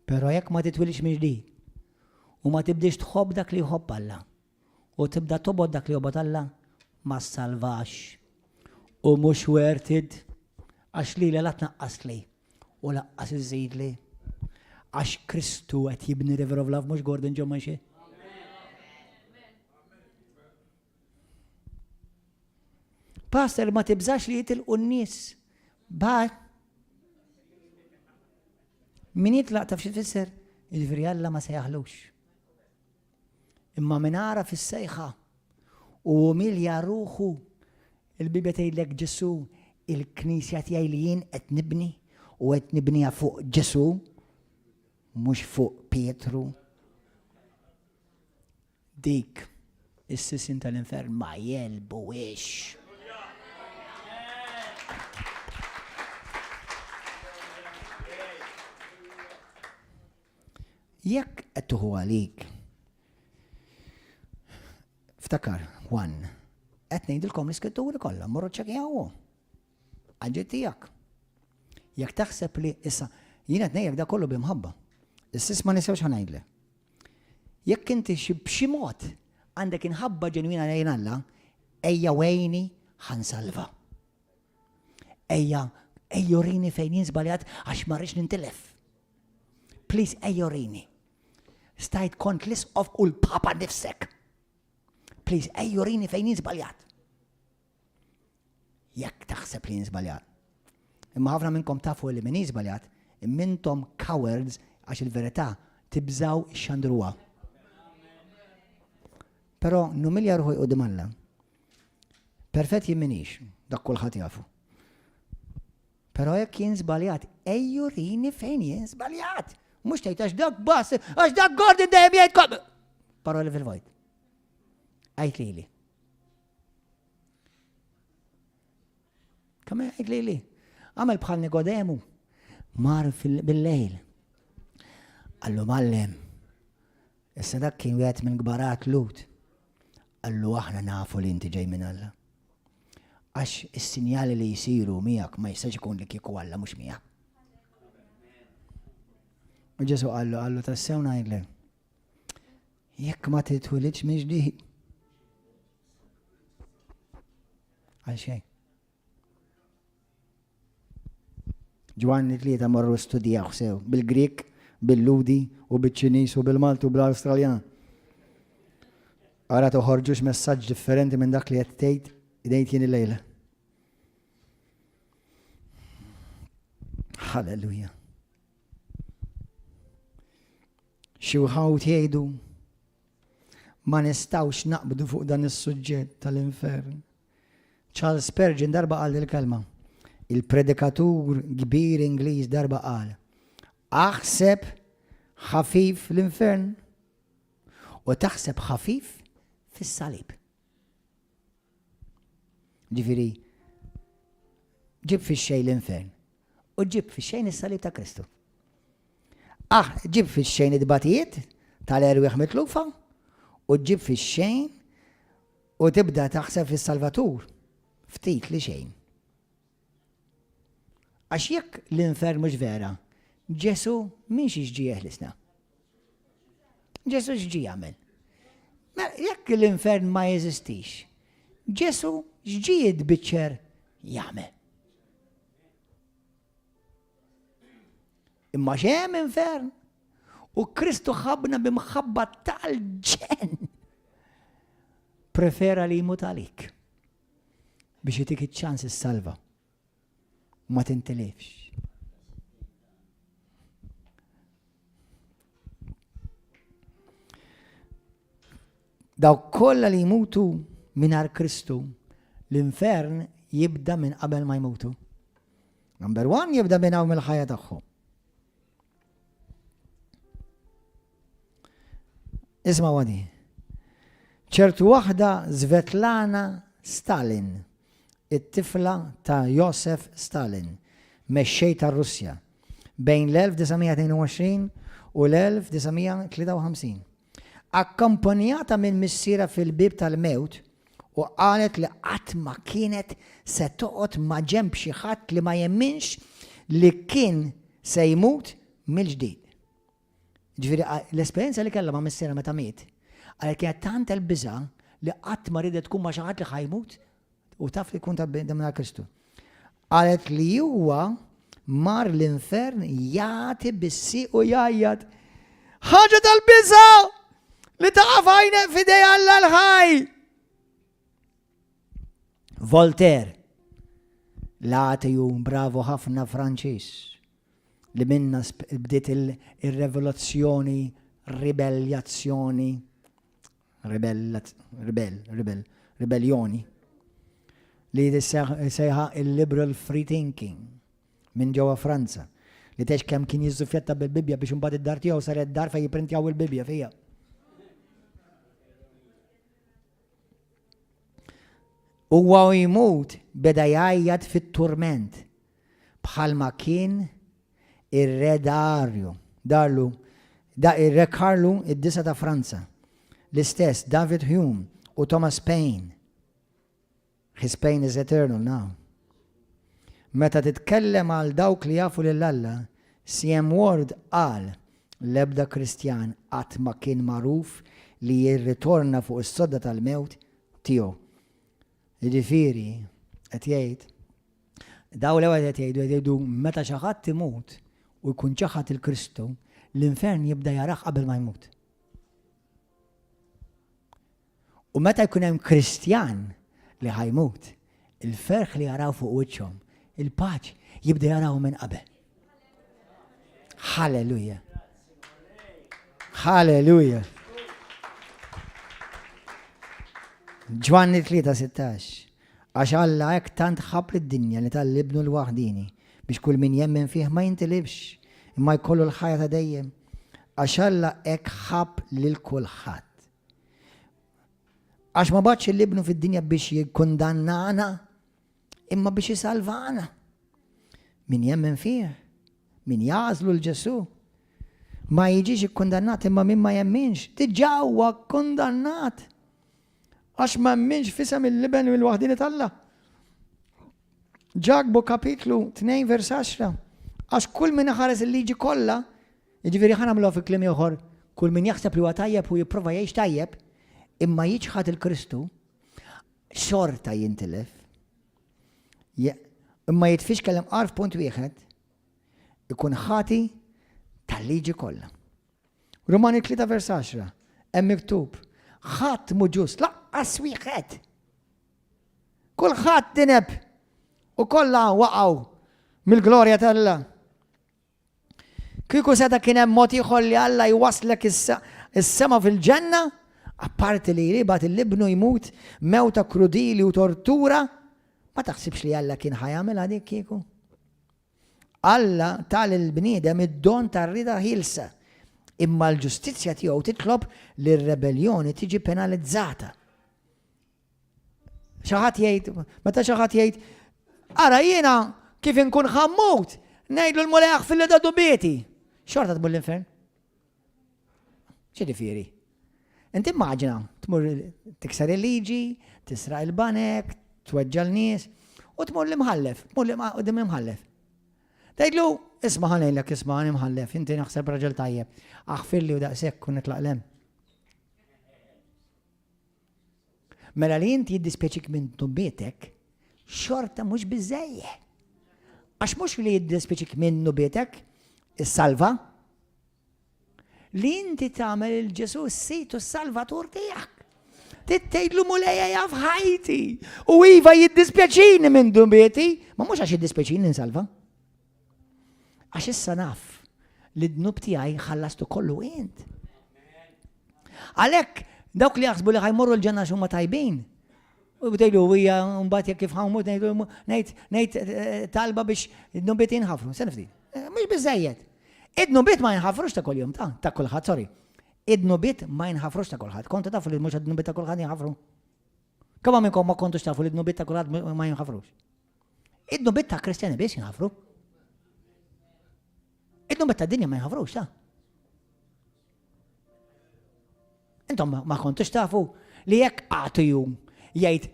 Però jekk ma titwilix minn ġdid u ma tibdix tħobb dak li jħobb Alla u tibda tobod dak li jobod Alla, ma salvax u mhux werted għax li la tnaqqas li u laqqas iżid li għax Kristu qed jibni River of Love mhux Gordon John Manshe. Pastor, ma tibżax li jitilqu n-nies. Min jitlaq taf xi tfisser? Jiġifieri Alla ma se jaħlux. Imma min ara fis-sejħa u milja ruħu il-Bibja tgħidlek Ġesu il-Knisja tiegħi li jien qed nibni u qed nibniha fuq Ġesu mhux fuq Pietru. Dik is-sissin tal-infern ma jelbuwix. Jekk qed tuħu għalik. Ftakar, qed ngħidilkom l-iskritturi kollha, morru ċċekkjawhu. Għal-ġid tiegħek. Jekk taħseb li issa jien qed ngħidlek da kollu bimħabba. Is-sis ma nisewx ħanajdlek. Jekk inti b'xi mod għandek inħabba ġenwina lejn Alla, ejja wejni ħansalva. Ejja urini fejn jien żbaljat għax ma rridx nintilef. Please ejja urini. Stajt kontlis of kull papa nifsek. Please, ejjurini fejn jinsbaljat. Jekk taħseb li jinsbaljat. Imma ħafna minnkom tafu li min jinsbaljat, mintom cowards għax il-verità tibżaw xandruwa. Però numilja ruħu jqudiem Alla. Perfett jimminix, dak kulħadd jafu. Però jekk jinsbaljat, ejjurini fejn jinsbaljat. Mux tgħid għax dak bass, għax dak Gordon dejjem jgħid kom. Paroli fil-vojt. Għajt lili. Kamme għajt lili. Għamel bħal Nikodemu. Mar bil-lejl. Għallu mallem. Issa dak kien wieħed minn gbarat Lut. Għallu aħna nafu li inti ġej minn Alla. Għax is-sinjali li jisiru miegħek ma jistax ikun li kieku Alla mhux miegħek. U Ġesu għallu tassew ngħidlek. Jekk ma titwilidx minn ġdid. Għal xejn. Ġwanni tlieta marru studjaw sew bil-Grik, bil-Ludi u bil-Ċiniż u bil-Maltu u bil-Awstraljan. Ara toħorġux messaġġ differenti minn dak li qed tgħid idejt jien il-lejla. Halleluja. Xi wħud jgħidu ma nistgħux naqbdu fuq dan is-suġġett tal-infern. Charles Spurgeon darba qal il-kelma. Il-predikatur kbir Ingliż darba qal. Aħseb ħafif l-infern u taħseb ħafif fis-salib. Ġifieri ġib fix-xejn l-infern u ġib fix-xejn is-salib ta' Kristu. Ġib fix-xejn id-batijiet tal-erwieħ mitlufa u ġib fix-xejn u tibda taħseb fis-Salvatur ftit li xejn. Għax jekk l-infern mhux vera, Ġesu minx ġi jeħlisna. Ġesu x'ġi jagħmel. Jekk l-infern ma jeżistix, Ġesu x'ġi jitbiċċer jagħmel. Imma x'hemm infern u Kristu ħabna bimħabba tal-ġen. Prefera li jmut għalik biex jitik iċ-ċans is-salva. Ma tintilifx. Daw kollha li jmutu mingħajr Kristu, l-infern jibda minn qabel ma jmutu. Number 1 jibda minn hawn mill-ħajja tagħhom. Isma' wadi. ċertu waħda Svetlana Stalin, it-tifla ta' Josef Stalin, mexxej tar-Russja bejn l-1922 u l-1953. Akkampanjata minn missiera fil-bib tal-mewt u qalet li qatt ma kienet se toqgħod ma' ġenb xi ħadd li ma jemminx li kien se jmut mill-ġdid. Ġifieri l-esperjenza li kellha ma' missiera meta miet, għalhekk kienet tant il-biża' li qatt ma ridet tkun ma' xi ħadd li ħajmut u taf li jkun ta' minn Kristu. Qalet li huwa mar l-infern jagħti bis-sieq u jgħajjad. Ħaġa tal-biża' li taqaf għajnek fidej Alla l-ħaj. Voltaire, l-atiju bravo ħafna Franċiż, li minna bdiet il-revoluzzjoni, ribelljoni, li sejħa il-liberal free thinking minn ġewwa Franza, li tex kemm kien jiżżufjetta bil-Bibja biex imbagħad id-dar tiegħu saret dar fejn jipprintjaw il-Bibja fija. Huwa jmut beda jgħajjad fit-turment bħalma kien ir-re Darlu, ir-re Karlu id-9 ta' Franza, l-istess David Hume u Thomas Paine. His pain is eternal now. Meta titkellem għal dawk li jafu lil Alla, C.M. Ward qal l-ebda Kristjan qatt ma kien magħruf li jirritorna fuq is-sodda tal-mewt tiegħu. Jiġifieri qed jgħid, daw l-ewwel qed jgħidu meta xi ħadd imut u jkun ċaħat il-Kristu, l-infern jibda jarah qabel ma jmut. U meta jkun hemm Kristjan li ħajmut, il-ferħ li jaraw fuq wiċċhom, il-paċ jibda jaraw minn qabel. Halleluja. Halleluja. Ġwanni 3:16. Għax Alla hekk tant ħabb lid-dinja li tal-ibnu l-waħdini biex kull min jemmen fih ma jintilibx imma jkollu l-ħajja ta' dejjem. Għax Alla hekk ħabb lil kulħadd. Għax ma batx l-ibnu fid-dinja biex jikkundannana imma biex jisalvana. Min jemmen fih, min jażlu l-Ġesu, ma jiġix ikkundannat imma min ma jemminx, diġà huwa kundannat. Għax ma jemminx fisem il-liben u l-waħdini tal-Alla. Ġagbu kapitlu 2 vers 10. Għax kull min ħares il-liġi kollha, jiġifieri ħanamlu fi kliem ieħor, kull min jaħseb li huwa tajjeb u jipprova jgħix tajjeb, imma jiġħad il-Kristu, xorta jintilef, imma jitfix kellem qarf punt wieħed, ikun ħati tal-liġi kollha. Romani 3 vers 10, hemm miktub, ħadd mhu ġust, laqqas wieħed. Kulħadd tineb u kollha waqgħu mill-glorja tal-Alla. Kieku seta kien hemm mod ieħor li Alla jwaslek is-sema fil-ġenna, apparti li jribat il-libnu jmut mewta krudili u tortura, ma taħsibx li Alla kien ħajamel għadik kieku. Alla tal il-bniedem id-don tar-rida ħilsa, imma l-ġustizzja tiegħu titlob li r-rebellioni tiġi penalizzata. Xi ħadd jgħid, meta xi ħadd jgħid, ara jiena kif inkun ħammut, ngħidlu l-muleħ fil-leda dubieti. Xorta tmur l-infern? X'jiġifieri? Inti immaġina, tmur tikser il-liġi, tisraq il-banek, tweġġa l-nies, u tmur l-imħallef, tmur l-imħallef. Tgħidlu, Isma' ħanejlek, isma' ħani mħallef, inti naħseb raġel tajjeb. Aħfilli u daqshekk kun nitlaqlem. Mela li inti jiddispjaċik minn nubietek, xorta mhux biżejjed. Għax mhux li jiddispjaċik minn nubietek, is-salva, li inti tagħmel il-Ġesu s-sejtu s-salvatur tiegħek. Tittejdlu mulejja jaf ħajti. U iva jiddispjaċini minn nubieti, ma mhux għax jiddispjaċini nsalva. Għax issa naf li d-nub tiegħi ħallastu kollu int. Għalhekk dawk li jaħsbu li ħajmorru l-ġenna x'huma tajbin. U btejlu hija mbagħad jekk kif ħawmut ngħid talba biex id-nubiet jinħafru. Se nifdi. Mhux biżejjed. Id-nubiet ma jinħafrux ta' kuljum ta' kulħadd, sorry. Id-nubiet ma jinħafrux ta' kulħadd. Kontu tafu li mhux id-nubiet ta' kulħadd jinħafru. Kemm minnkom ma kontux tafu li id-nubiet ta' kulħadd ma jinħafrux. Id-nubiet ta' Kristjani biss jinħafru. Id-nubiet ta' dinja ma jinħafrux ta'. Intom ma kontux tafu li jekk għatiju jgħid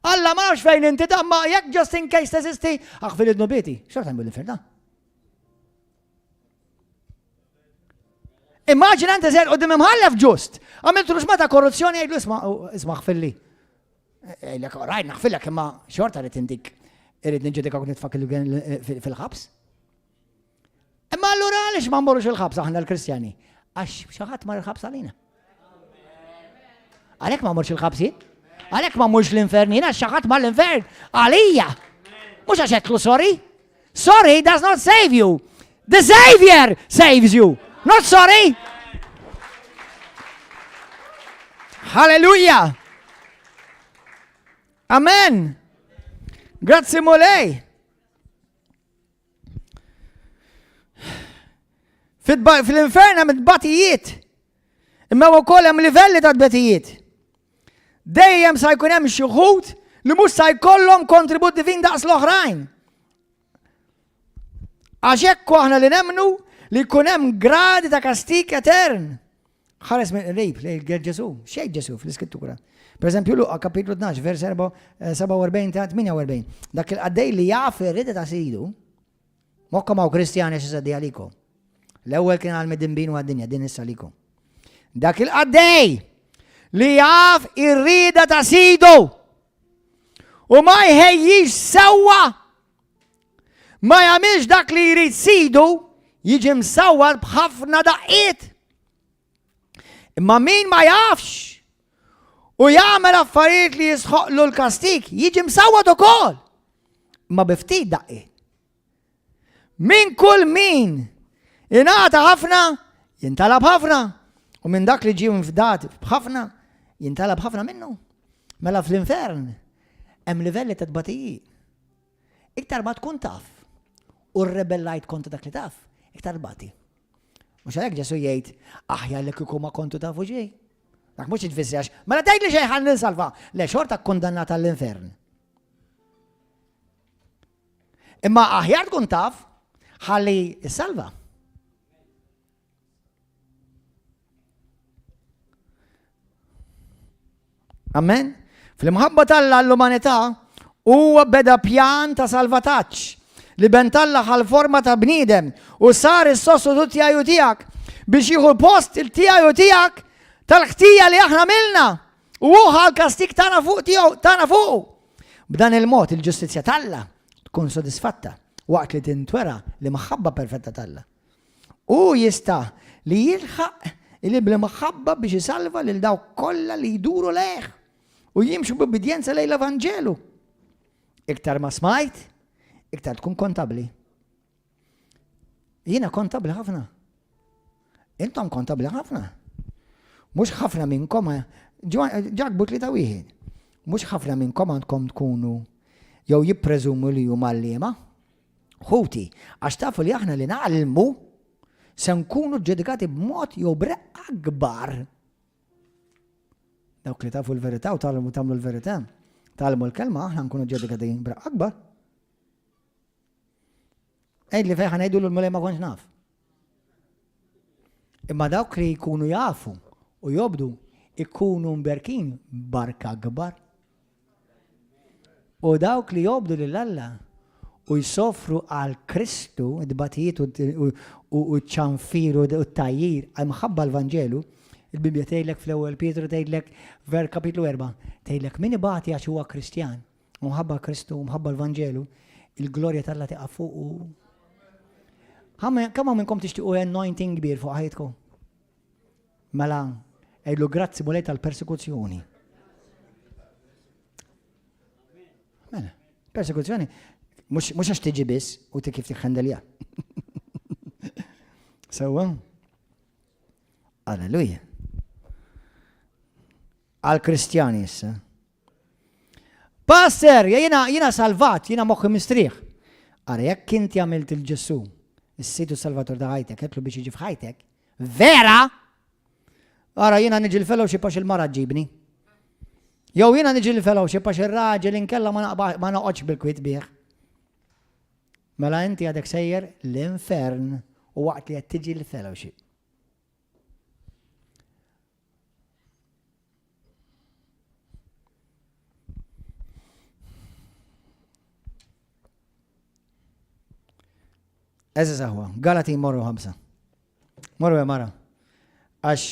Alla ma nafx fejn inti damma jekk just in case teżisti aħfil id-nubieti. Xorta nbul l-inferna. Immaġina inti żgħir qudiem imħallef ġust. Għamiltu rux ta' korruzzjoni jgħidlu isma' aħfilli. Jgħidlek rajt naħfilek imma xorta rid intik irid niġġedek hawn nitfak fil-ħabs. Imma allura għaliex ma mmorrux il-ħabs aħna l-Kristjani? Għax xi ħadd mar il-ħabs għalina. Għalhekk ma mmorx il-ħabsin? Għalhekk ma mmorx l-infern jiena xi ħadd mar l-infern għalija. Mhux għax qedtlu sorry. Sorry does not save you. The Savior saves you. Not sorry. Hallelujah. Amen. Grazie mulej. Fil-infern hemm batijiet. Imma wkoll hemm livelli ta' batijiet. Dejjem sa jkun hemm xi wħud li mhux se jkollhom kontribut divin daqs l-oħrajn. Għax hekk aħna li nemmnu li jkun hemm gradi ta' kastik etern. Ħares minn rejb lejn Ġesu, xejn Ġesu fl-Iskrittura. Per eżempju Luqa kapitlu 12 vers 47 ta' 48. Dak il-qaddej li jaf ir-rida ta' sidu, mokkom hawn Kristjani xi seddi għalikom. L-ewwel kien għal midinbin u għad-dinja, din issa għalikom. Dak il-qaddej li jaf ir-rida ta' sidu u ma jħejjix sewwa ma jagħmilx dak li jrid sidu jiġi msawwar b'ħafna daqqiet. Imma min ma jafx u jagħmel affarijiet li jisħoqlu l-kastik jiġi msawwad ukoll. Ma biftit daqqiet. Min kull min ingħata ħafna jintalab ħafna u minn dak li ġie mfdat b'ħafna jintalab ħafna minnu. Mela fl-infern hemm livelli ta' tbatijiet. Iktar ma tkun taf u rrebellajt kontu dak li taf, iktar bati. Mhux għalhekk Ġesu jgħid aħjar li kieku ma kontu tafu xejn. Dak mhux jitfissirx, mela tgħidli xejn ħalli ninsalva. Le xorta kkundannat għall-infern. Imma aħjar tkun taf ħalli issalva. Amen? Fl-imħabba Alla l-umanità huwa beda pjan ta' salvataġġ li bentalla ħal-forma ta' bniedem u sar is-sostitut tiegħu tiegħek biex jieħu l-post tiegħu tiegħek tal-ħtija li aħna milna u hu l-kastik tagħna fuq tiegħu tagħna fuq. B'dan il-mod il-ġustizzja Alla tkun sodisfatta waqt li tintwera li maħabba perfetta Alla. U jista' li jilħaq li bl-maħabba biex isalva lil dawk kollha li jduru leħ u jimxu b'obbedjenza lejn l-Evanġelu. Iktar ma smajt, iktar tkun kontabli. Jiena kontabli ħafna. Intom kontabli ħafna. Mhux ħafna minnkom ġagbut li ta' wieħed. Mhux ħafna minnkom għandkom tkunu jew jippreżumu li huma għalliema. Ħuti, għax tafu li aħna li nagħlmu se nkunu ġudikati b'mod jew b'reqqa kbar. Dawk li tafu l-verità u talmu tagħmlu l-verità, talmu l-kelma aħna nkunu ġudikati b'reqqa kbar. Ejd li fejn ngħidu l-mulej ma kontx naf. Imma dawk li jkunu jafu u jobdu ikunu mberkin barka kbar. U dawk li jobdu lil Alla u jsofru għal Kristu, id-batijiet u ċanfir u t-tajjir, għal-mħabba l-Vangelu, il-Bibja tgħidlek fl-ewwel Pietru tgħidlek ver kapitlu 4, tgħidlek min ibati għax huwa Kristjan, u mħabba Kristu, u mħabba l-Vangelu, il-glorja tal-la tiqa' fuq. Kemm minnkom tixtiequ anointing kbir fuq ħajtkom? Mela, għajlu grazzi mulej tal-persekuzzjoni. Mela, persekuzzjoni, mux għax tiġi biss u ti kif tiħħandelja. Sewa? Alleluja. Għal-Kristjani issa. Passer, jina salvat, jina moħħi mistriħ. Għara, jekk inti għamilt il-ġessu, il-situ salvator da ħajtek, għetlu biex iġi fħajtek, vera? Għara, jina niġi l-fellowship għax il-mara ġibni. Jow jina niġi l-fellowship għax il-raġel inkella ma naqoċ bil-kwit bieħ. Mela inti għadek sejjer l-infern u waqt li għed tiġi l-fellowship. Eżis aħwa, Galati morru 5. Morru mara. Għax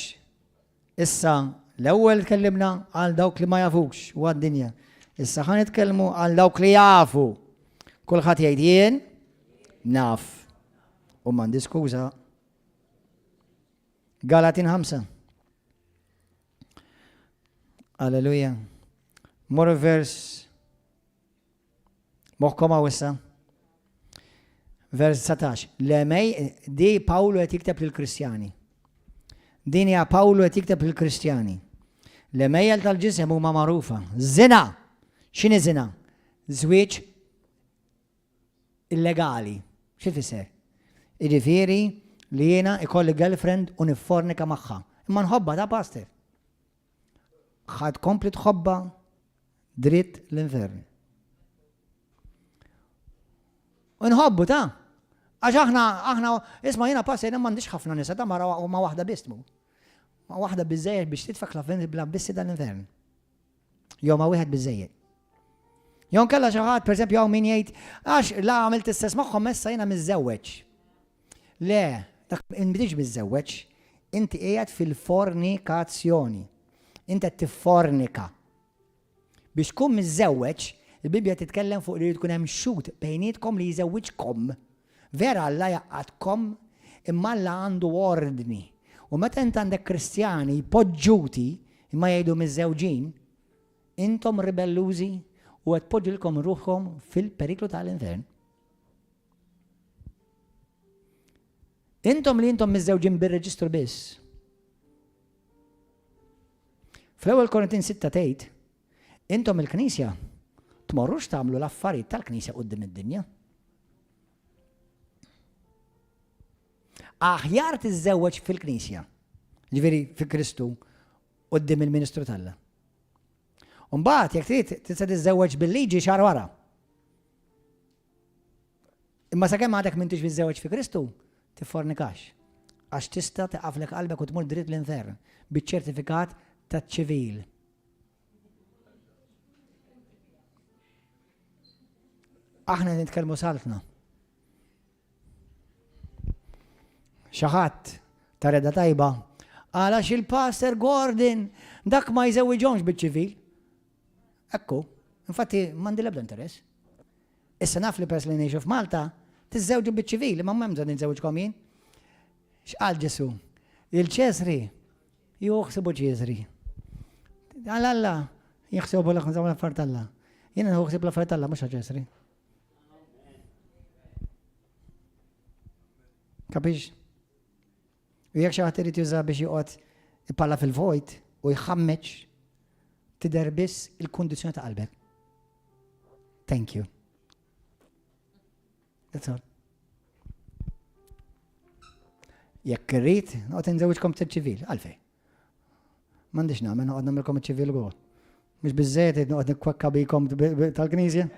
issa l-ewwel tkellimna għal dawk li ma jafux u għad-dinja. Issa ħan nitkellmu għal dawk li jafu. Kulħadd jgħid jien naf. U m'għandi skuża. Galatin 5. Alleluja. Morru vers moħkom għaw issa. Vers 19. Lemej, di Pawlu qed jikteb lill-Kristjani. Din hija Pawlu qed jikteb lill-Kristjani. L-emejjel tal-ġisem huma magħrufa. Zina. X'inhi zina? Żwieġ illegali. Xi tfisser? Jiġifieri li jiena ikolli girlfriend u niffornika magħha. Imma nħobba ta' pastor. Ħadd kompli tħobba dritt l-infern. U nħobbu ta' għax aħna, isma jena passi, jena mandiċ ħafna nisa, ta' ma wahda bistmu. Ma wahda bizzejed biex titfak la bla bissi dal-infern. Jow ma wieħed bizzejed. Jow kella xaħat, per esempio, jow min jgħid, għax la għamilt istess maħħom messa jena mizzewċ. Le, dak inbidix mizzewċ, inti qiegħed fil-fornikazzjoni. Inti qed tiffornika. Biex tkun mizzewċ, il-Bibja titkellem fuq li tkun hemm xut bejnietkom li jżewwiġkom. Vera Alla jaqgħadkom imma Alla għandu ordni. U meta int għandek Kristjani poġġuti imma jgħidu miż-żewġin, intom ribellużi u qed poġġilkom ruħkom fil-periklu tal-infern. Intom li intom miż-żewġin bir-reġistru biss. Fl-ewwel Korintin 6 tgħid, intom il-Knisja tmorrux tagħmlu l-affarijiet tal-Knisja quddiem id-dinja. Aħjar tiżżewweġ fil-Knisja, ġifieri fi Kristu quddiem il-Ministru tal-Alla. U mbagħad jekk trid tista' tiżżewweġ bil-liġi xahar wara. Imma sakemm għadek m'intix tiżżewweġ fi Kristu, tiffornikax. Għax tista' taqaflek qalbek u tmur dritt l-infern biċ-ċertifikat taċ-ċivil. Aħna nitkellmu saltna. Xaħat ta' reda tajba, għalax il-Pastor Gordon dak ma jżewwiġhomx biċ-ċivil. Ekku, infatti m'għandi l-ebda interess. Issa naf li pers li ngħixu f'Malta tiżżewġu biċ-ċivil, imma m'hemm bżonn niżżewġkom jien. X'qal Ġesu? Il-Ċesri juħsibu Ċesri. Alla jħsibu l-affarijiet Alla. Jiena nħuħsib l-affarijiet Alla mhux Ċesri. Kapix? U jekk xi ħadd irid juża biex joqgħod ipalla fil-vojt u jħammeġ tidher biss il-kundizzjoni ta' qalbek. Thank you. That's all. Jekk irrid, noqgħod inżewwiġkom ċivil, għalfejn. M'għandix nagħmel noqgħod nagħmilkom iċ-ċivil ukoll. Mhux biżżejjed noqgħod nikkwekka bikom tal-Knisja.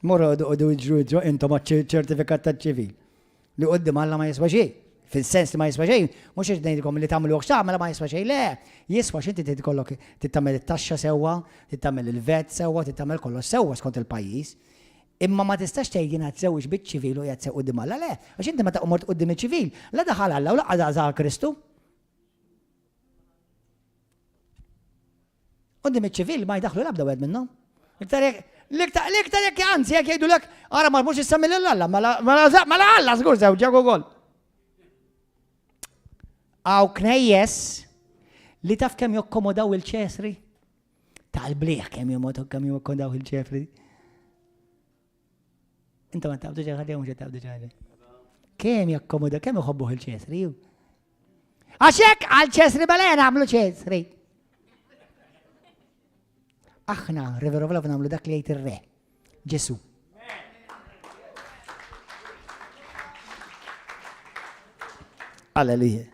Morru għodu ġru intom ċertifikat ta' ċivil. Li qoddim Alla ma jiswa xejn fil-sens li ma jiswa xejn, mhux qed ngħidilkom li tagħmlu x'ta, mela ma jiswa xejn, le. Jiswa x'inti titkollok titagħmel it-taxxa sewwa, titagħmel il-vet sewwa, titagħmel kollox sewwa skont il-pajjiż. Imma ma tistax tgħid jiena tżewwiex biċ-ċivil u qed sew quddiem Alla, le, għax inti meta qmort quddiem iċ-ċivil, la daħal Alla u laqgħa żgħar Kristu. Quddiem iċ-ċivil ma jdaħlu l-ebda wieħed minnhom. L-iktar jekk anzi jekk jgħidulek ara ma mhux issemmi lil Alla, mela Alla żgur żewġek ukoll. Għaw knejjes li taf kemm jokkomodaw il-ċesri? Tal-bliħ kemm jokkomodaw il-ċesri? Inta ma tabdu ġaħħadi għu mux tabdu ġaħħadi. Kemm jokkomodaw, kemm jħobbuħ il-ċesri? Għaxek għal-ċesri balena għamlu ċesri. Aħna, Reverovla, għamlu dak li jgħid ir-re, Ġesu. Alleluja.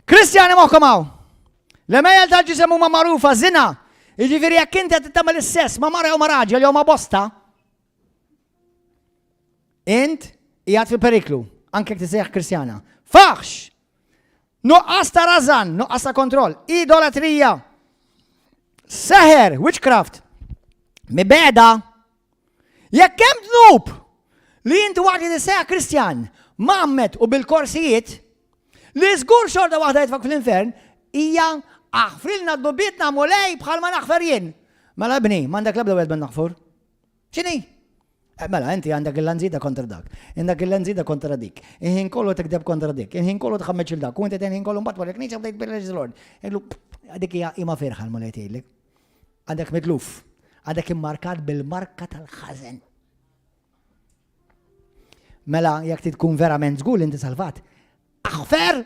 Kristjani moħkom għaw. L-emejl tal-ġisem huma magħrufa zina. Jiġifieri jekk inti qed tagħmel is-sess ma' mara jew ma' raġel jew ma' bosta. Int qiegħed fil-periklu, anke jekk tisejjaħ Kristjana. Faħx! Nuqqas ta' rażan, nuqqas ta' kontroll, idolatrija. Seħer, witchcraft. Mibeda. Jekk hemm dnub li inti waqt li tisejjaħ Kristjan Muhammad u bil-korsijiet li żgur xorta waħda jitfak fl-infern hija aħfrilna d-dubietna mulej bħal ma naħfer jien. Mela bni, m'għandek l-ebda wieħed minn naħfur. X'inhi? Mela, inti għandek il-lanżida kontra dak, għandek il-lanżida kontra dik, inħin kollu tikdeb kontra dik, inħin kollu tħammeċ il-dak, u inti inħin kollu mbagħad wara knisja bdejt bil-Lord. Dik hija ima ferħa l-mulej tgħidlek. Għandek mitluf, għandek immarkat bil-marka tal-ħażen. Mela, jekk tkun verament żgur inti salvat, aħfer,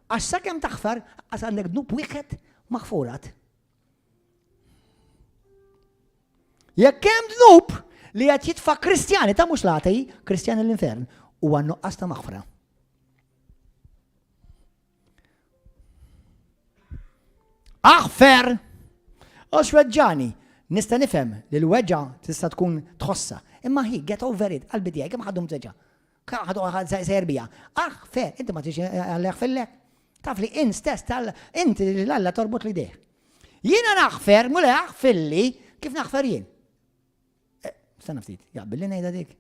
għax sakemm taħfer, għas għandek dnub wieħed maħfurat. Jekk hemm dnub li qed jitfa' Kristjani ta' mhux latej, Kristjani l-infern, huwa nuqqas ta' maħfra. Aħfer! Għax weġġani, nista' nifhem li l-weġġa tista' tkun tħossa, imma hi get over it, qalbi tiegħek kemm ħadhom teġa. ħadu serbija. Aħfer, inti ma tiġi għallek fil-lek. Taf li in stess inti l-alla torbot li deħ. Jiena naħfer, mule aħfilli, kif naħfer jien? Stanna ftit, jaqbilli nejda dik.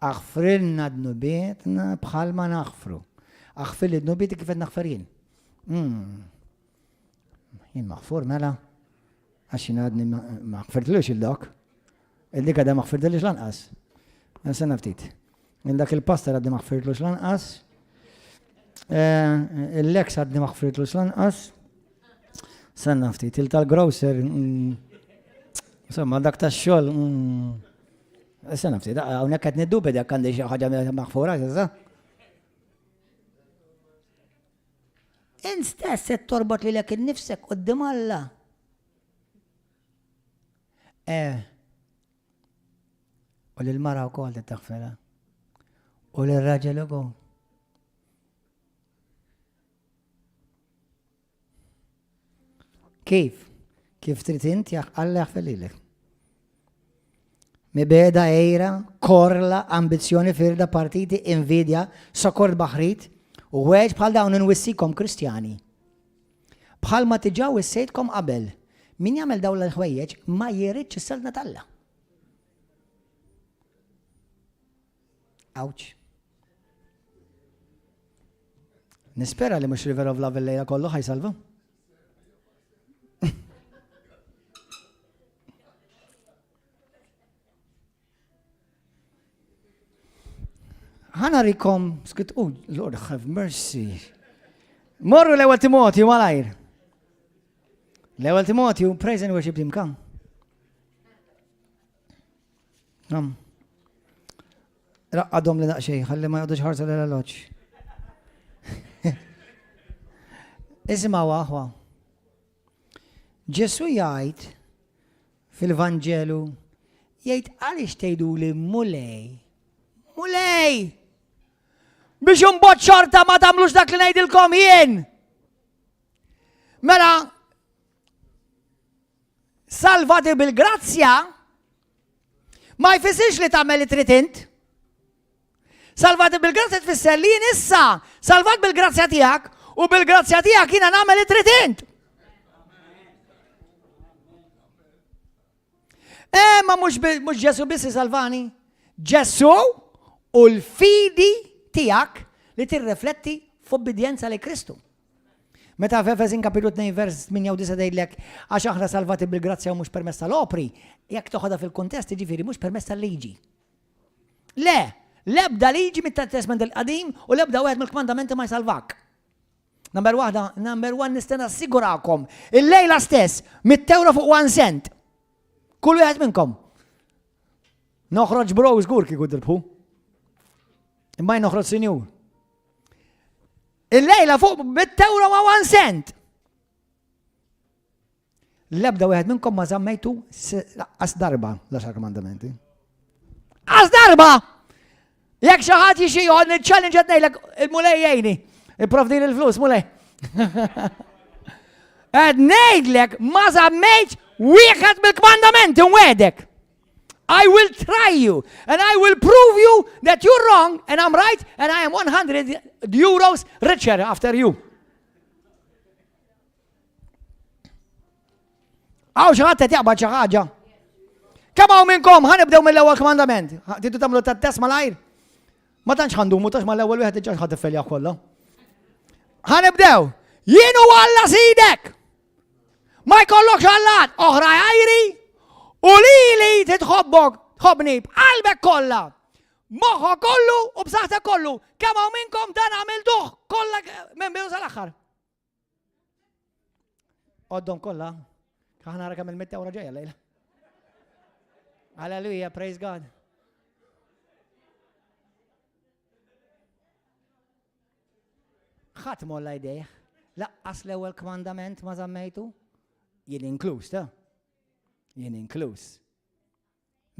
Aħfrilna d-nubietna bħal ma naħfru. Aħfilli d-nubieti kif naħfer jien. Jien maħfur mela, għaxin għadni maħfirtlux il-dok. Il-dik għadha maħfirtlux lanqas. Sanna ftit. Il-dak il-pasta għaddi maħfirtlux lanqas. Il-lex għaddi maħfirtlux lanqas. Sanna ftit. Il-tal-grocer. Insomma, dak ta' xol. Sanna ftit. Għawnek għad niddu beda għandi ħagġa maħfura. Instess se torbot li l-ek nifsek qoddim Alla. U l-mara u kol t-taħfela. U l-raġel u kol. Kif? Kif trid inti Alla jaħfellilek. Mibeda ejra, korla, ambizjoni firda, partiti, invidja, sokord baħrit, u għeġ bħal dawn nwissikom Kristjani. Bħal ma tiġaw issejtkom qabel. Min jagħmel dawn l-ħwejjeġ ma jiridx is-selna Alla. Ouch. Nispera li mux River of Love l-lejla kollu ħajsalva. Ħana rikom, skit, Lord have mercy. Morru l-ewel Timotju malajr. L-ewel Timotju, praise and worship team, come. Come. Raqqadhom li daqxej, ħalli ma jgħodux ħarsa l-loċ. Ismaw aħwa. Ġesu jgħid fil-Vanġelu jgħid għaliex tgħidu li mulej. Mulej! Biex imbagħad xorta ma tagħmlux dak li ngħidilkom jien. Mela salvati bil-grazzja ma jfissirx li tagħmel li trid int. Salvati bil-grazzja tfisser li jien issa salvat bil-grazzja tiegħek u bil-grazzja tiegħek jiena nagħmel it-tritint. Ma mhux Ġesu biss salvani. Ġesu u l-fidi tiegħek li tirrifletti f'obbedjenza li Kristu. Meta f'Efesin kapitlu 2 vers 8 tgħidlek għax aħna salvati bil-grazzja u mhux permezz tal-opri, jekk toħodha fil-kuntest jiġifieri mhux permezz tal-liġi. Le, l-ebda liġi mit-Testament il-qadim u l-ebda wieħed mill-kmandamenti ma jsalvak. Number one nista' nassigurakom il-lejla stess €100 fuq 1 cent. Kull wieħed minnkom. Noħroġ bro żgur kieku dirbħu. Imma noħroġ sinjur. Il-lejla fuq €100 ma' 1 cent. L-ebda wieħed minnkom ma żammejtu as darba l-10 komandamenti. As darba! Jekk xi ħadd jixi joħod niċċallenge qed ngħidlek il-mulej jgħinni. Ipprovdi il-flus mulej. Qed ngħidlek ma żammejt wieħed mill-kmandamenti nwedek. I will try you and I will prove you that you're wrong and I'm right and I am €100 richer after you. Għaw xaħat jaqbad xaħġa. Kemm hawn minnkom ħanibdew mill-ewwel kmandament. Tidu tagħmlu tat-test malajr? Ma tantx ħandumu tax mal-ewwel wieħed iġġa ħadd iffelja kollha. Ħanibdew. Jien u Alla sidek. Ma jkollokx Allat oħra jajri. U li titħobbok, tħobbni b'qalbek kollha. Moħħok kollu u b'saħħtek kollu. Kemm hawn minnkom dan għamiltuh kollha minn bidu sal-aħħar. Għoddhom kollha. Aħna nara kemm il-€100 ġejja lejla. Hallelujah, praise God. Ħadd molla idejh. Laqqas l-ewwel kmandament ma żammejtu? Jien inkluż, ta? Jien inkluż.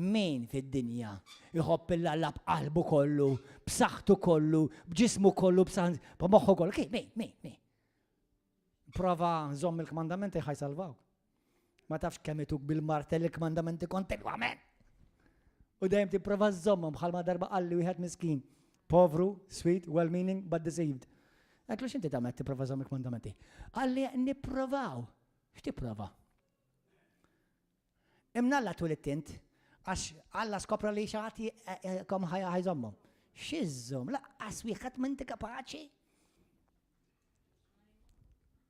Min fid-dinja iħobb il-Alla b'qalbu kollu, b'saħħtu kollu, b'ġismu kollu, b'moħħu kollu. Min? Prova żomm il-kmandamenti ħajsalvaw. Ma tafx kemm ituk bil-martell il-kmandamenti kontinwament. U dejjem tipprova żommhom bħalma darba qalli wieħed miskin. Povru, sweet, well-meaning, but deceived. Għetlu x'inti tagħmel tipprova żomm il-kmandamenti. Qalli nipprovaw. X'tipprova? Imnalla twilittint, għax Alla skopra li xaħati kom ħajżommhom. X'iżżomm, laqqas wieħed m'inti kapaċi.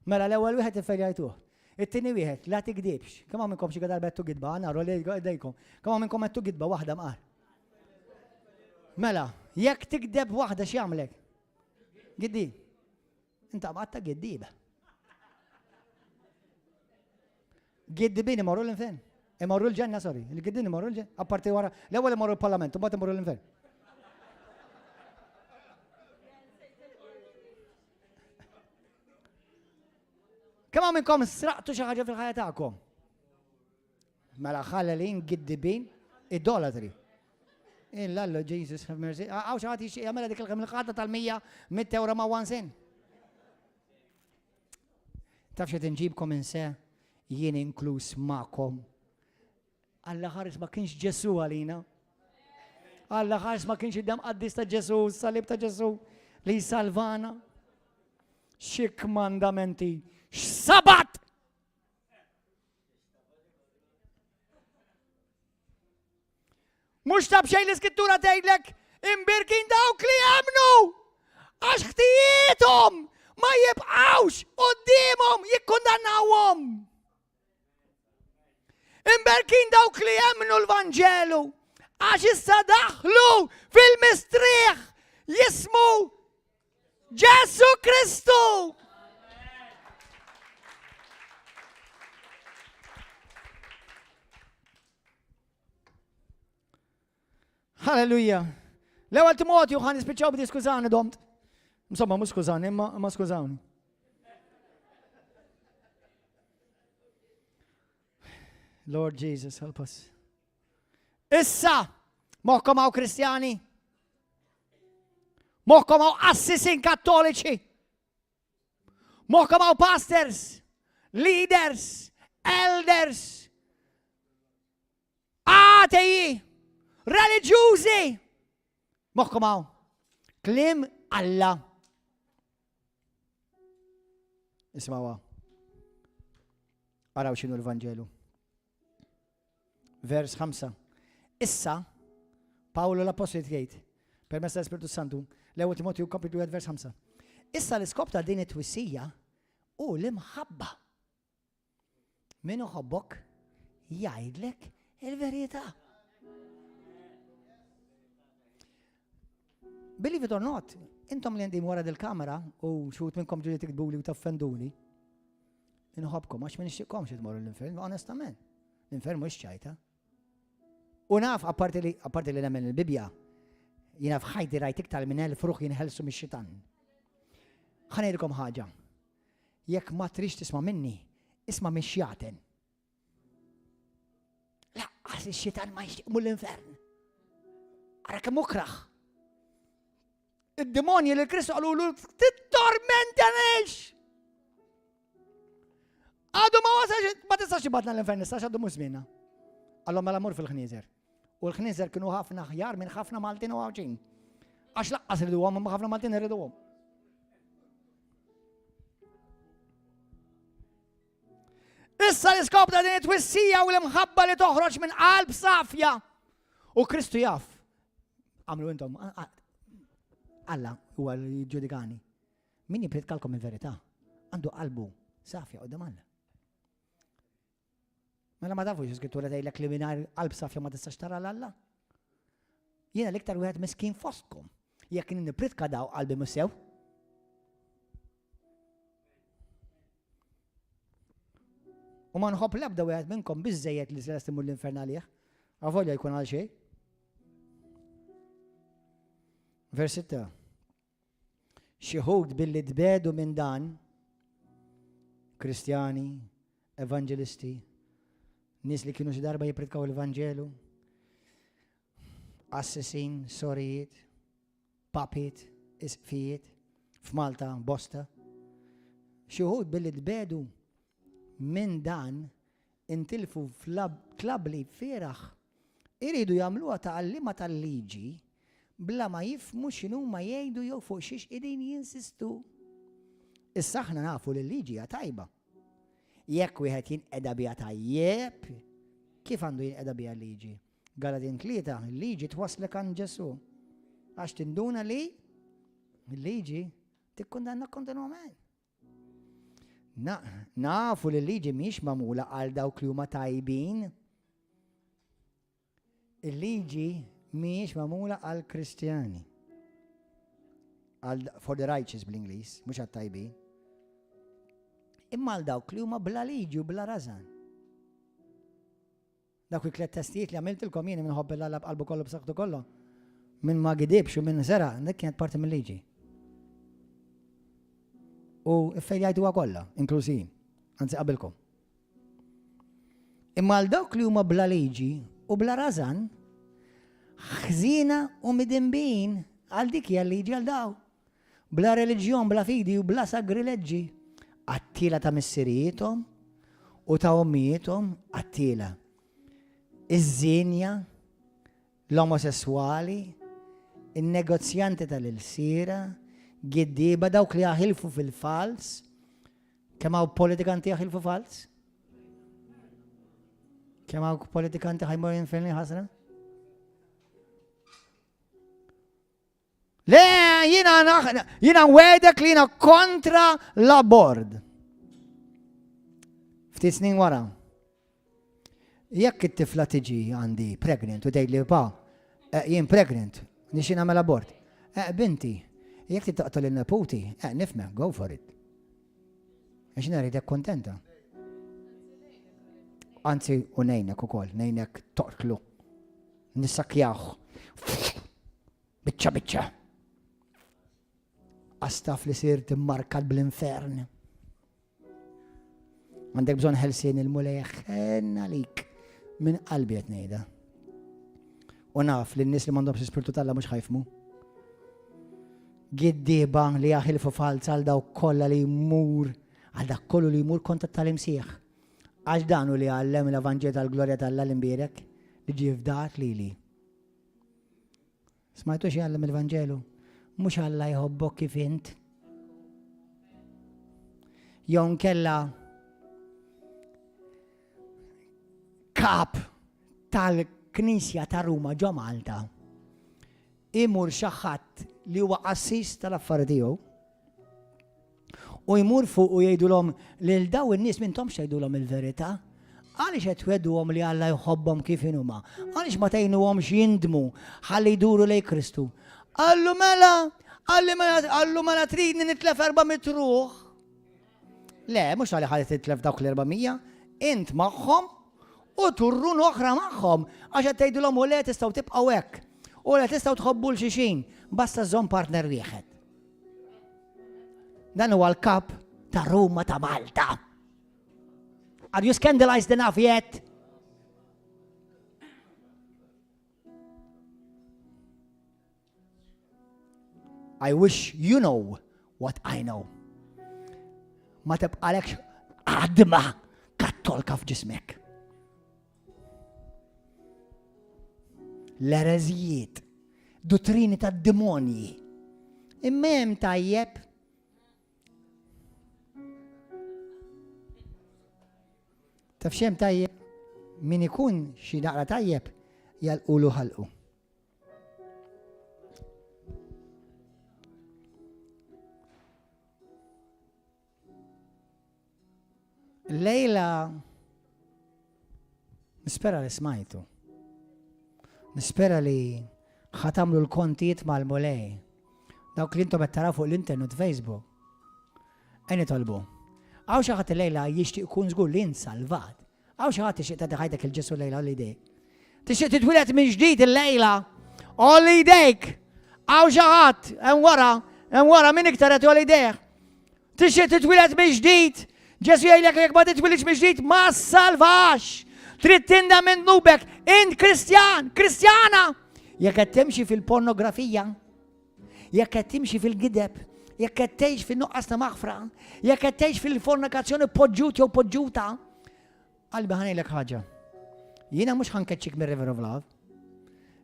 Mela l-ewwel wieħed ifferjajtuh. It-tieni wieħed la tikdibx. Kemm hawn minnkom xi darba qed gidba, naru li dejkom. Kemm hawn minnkom qed gidba waħda mqar. Mela, jekk tikdeb waħda x'jagħmlek? Giddi. Inta qatta giddiba. Giddibin imorru l-infern. Imorru l-ġenna, sorry. Il-giddin imorru l-ġenna. Apparti wara, l-ewwel imorru l-parlament, u mbagħad imorru l-infern. Kemm hawn minnkom sraqtu xi ħaġa fil-ħajja tagħkom? Mela ħallelin giddibin idolatri. Illallo, Jesus have mercy. Għaw xi ħadd jagħmel dik il-ħadda tal-100 €100 ma' 1 cent. Taf x'qed inġibkom inse jien inkluż magħkom. Alla ħares ma kienx Ġesu għalina. Alla ħares ma kienx id-dam qaddis ta' Ġesu, s-salib ta' Ġesu li salvana. Xi kmandamenti, x'sabat! Mhux tab xejn l-iskrittura tgħidlek imbirkin dawk li jemnu għax ħtijietom ma jibqgħux qudiemhom jikkundannawhom. Imberkin dawk li jemnu l-Vanġelu għax issa daħlu fil-mistrieħ jismu Ġesu Kristu. Halleluja. L-ewwel Timotju ħan nispiċċaw bidi skużani domt. Insomma, mhux skużani, imma skużawni. Lord Jesus, help us. Issa, moħkom għaw kristjani, moħkom għaw assisin kattoliċi, moħkom għaw pastors, leaders, elders, ateji, religjużi, moħkom għaw. Klim Alla. Ismawa. Araw xinu l-Vangelu. Vers 5. Issa, Paolo l-Apostoli tgħid, permezz tal-Spiritu Santu, l-ewwel Timotiju kapitlu 1 vers 5. Issa l-iskop ta' din it-twissija u l-imħabba. Min uħobbok jgħidlek il-verità. Believe it or not, intom li għandim wara del-kamera u xut minnkom ġuli tikdbuli u taffenduni, inħobkom, għax minn ixtiqkom xitmorru l-infern, onestament. L-infern mux ċajta. U naf, apparti li nemmen il-Bibja, jina fħajdi rajt iktar minn el-fruħ jinħelsu mix-xitan. Ħanejlkom ħaġa. Jekk ma trix tisma' minni, isma' mix-xjaten. La, għas il-xitan ma jixtiq l-infern. Ara kemm ukraħ. Id-demonji li Kristu għalulu t-tormentanix. Għadu ma tistax jibatna l-infern, nistax għadu mużmina. Għallom mela mur fil-ħnieżer. U l-ħnieżer kienu ħafna ħjar minn ħafna Maltin u għawġin. Għax laqqas rridu għom, ma ħafna Maltin rridu għom. Issa l-iskop ta' din it-twissija u l-imħabba li toħroġ minn qalb safja. U Kristu jaf. Għamlu intom. Alla huwa l-ġudikani. Min jipritkalkom il-verità? Għandu qalbu safja u Alla. Mela ma tafu x'skrittura tgħidlek li mingħajr qalb safja ma tistax tara l-Alla? Jiena l-iktar wieħed miskin fostkom. Jekk nipritka daw qalbi musew. U ma nħobb l-ebda wieħed minnkom biżejjed li se jestimu l-infernalih. Għavolja jkun għal xejn. Vers 6. Xieħud billi dbedu minn dan, kristjani, evangelisti, nis li kienu xi darba jipritkaw l-Evangelu, assessin, sorijiet, papit, isfijiet, f'Malta, bosta. Xieħud billi dbedu minn dan, intilfu f'klab li firaħ, iridu jagħmluha ta'allima tal-liġi, bla ma jifmu xinu ma jgħidu jew fuq xiex idin jinsistu. Issa aħna nafu li l-liġi hija tajba. Jekk wieħed jinqeda biha tajjeb, kif għandu jinqeda biha l-liġi? Galatin 3, l-liġi twaslek għand Ġesu. Għax tinduna li l-liġi tikkundanna kontinwament. Nafu li l-liġi mhix magħmula għal dawk li huma tajbin. Il-liġi miex mamula għal kristjani. For the righteous bl-Inglis, mux għal tajbi. Imma għal dawk li huma bla liġi u bla razan. Dawk il-tlet testijiet li għamiltilkom jieni minn ħobbi l-qalbu kollu b'saqtu kollu. Minn ma gidibx u minn sera, dik kienet parti mill-liġi. U fejjajtu kollha, inklużin, anzi qabilkom. Imma għal dawk li huma bla liġi u bla razan, ħżina u midinbin għal dik hija liġi għal daw. Bla reliġjon, bla fidi u bla sagrileġġi. Għattila ta' missirietom u ta' ommietom għattila. Iż-żinja, l-omosessuali, il-negozjanti tal-ilsira, giddiba dawk li jaħilfu fil-fals. Kemm hawn politikanti jaħilfu fals? Kemm hawn politikanti ħajmur fil ħasra? Le, jina wedek li jina kontra l-abord. Ftit snin wara. Jekk it-tifla tiġi għandi pregnant u tgħidli pa, jien pregnant, nixin nagħmel abort. Binti, jekk titaqtol il-neputi, nifmek, go for it. Għax naridek kontenta. Anzi, u nejnek ukoll, nejnek toqtlu. Nissakjaħ. Biċċa. Għastaf li sir timmarkat bl-infern. Għandek bżon ħelsin il-mulejħ, lik minn qalbi qed ngħidha. U naf li n-nies li m'għandhomx ispirtu tal-Alla mhux ħajfmu. Giddieba li jaħilfu falsa għal dawk kollha li jmur, għal dak kollu li jmur kontra tal-imsieħ. Għax danu li għallem l-Evanġel tal-Glorja tal-Alla l-imbierek li ġie fdat lili. Smajtu xi għallem l-Evanġelu? mhux Alla jħobbok kif int. Jew nkella kap tal-Knisja ta' Ruma ġo Malta imur xi ħadd li huwa qassis tal-affarijiet tiegħu u jmur fuq u jgħidulhom lil daw in-nies m'intomx tgħidulhom il-verità. Għaliex qed twedduhom li Alla jħobbhom kif inhuma? Għaliex ma tgħinuhomx jindmu ħalli jduru lejn Kristu? Allu mela tridni nitlef 400 ruħ. Le, mhux għalli ħalli titlef dawk l-400, int magħhom u turrun oħra magħhom għax qed tgħidulhom u le tistgħu tibqgħu hekk. U le tistgħu tħobbu l xixin, basta żomm partner wieħed. Dan huwa l-kap ta' Ruma ta' Malta. Are you scandalized enough yet? I wish you know what I know. Ma tibqalekx għadma kattolka f'ġismek. L-ereżijiet, dottrini ta' demonji. Imma tajjeb. Taf xem tajjeb, min ikun xi daqra tajjeb, jalqulu ħalqu. Lejla, nispera li smajtu. Nispera li ħatamlu l-kontijiet mal-mulej. Dawk li intom qed taraw fuq l-internet Facebook. Ejn itolbu. Għaw xi ħadd lejla jixtieq ikun żgur li int salvat. Għaw xi ħadd tixtieq tagħti ħajtek il-Ġesu lejla u lidejk. Tixtieq titwilet minn ġdid il-lejla u lidejk. Għaw xi ħadd hemm wara min iktar qed jolidejh. Tixtieq titwilet minn ġdid. Ġesu jgħidlek jekk ma titwilidx minn ġdid ma ssalvax. Trid tinda minn nubek. Int Kristjan, Kristjana. Jekk qed timxi fil-pornografija, jekk qed timxi fil-gideb, jekk qed tgħix fin-nuqqas ta' maħfra, jekk qed tgħix fil-fornikazzjoni poġġut jew poġġuta, qalbi ħanejlek ħaġa. Jiena mhux ħankeċċik mir-River of Love,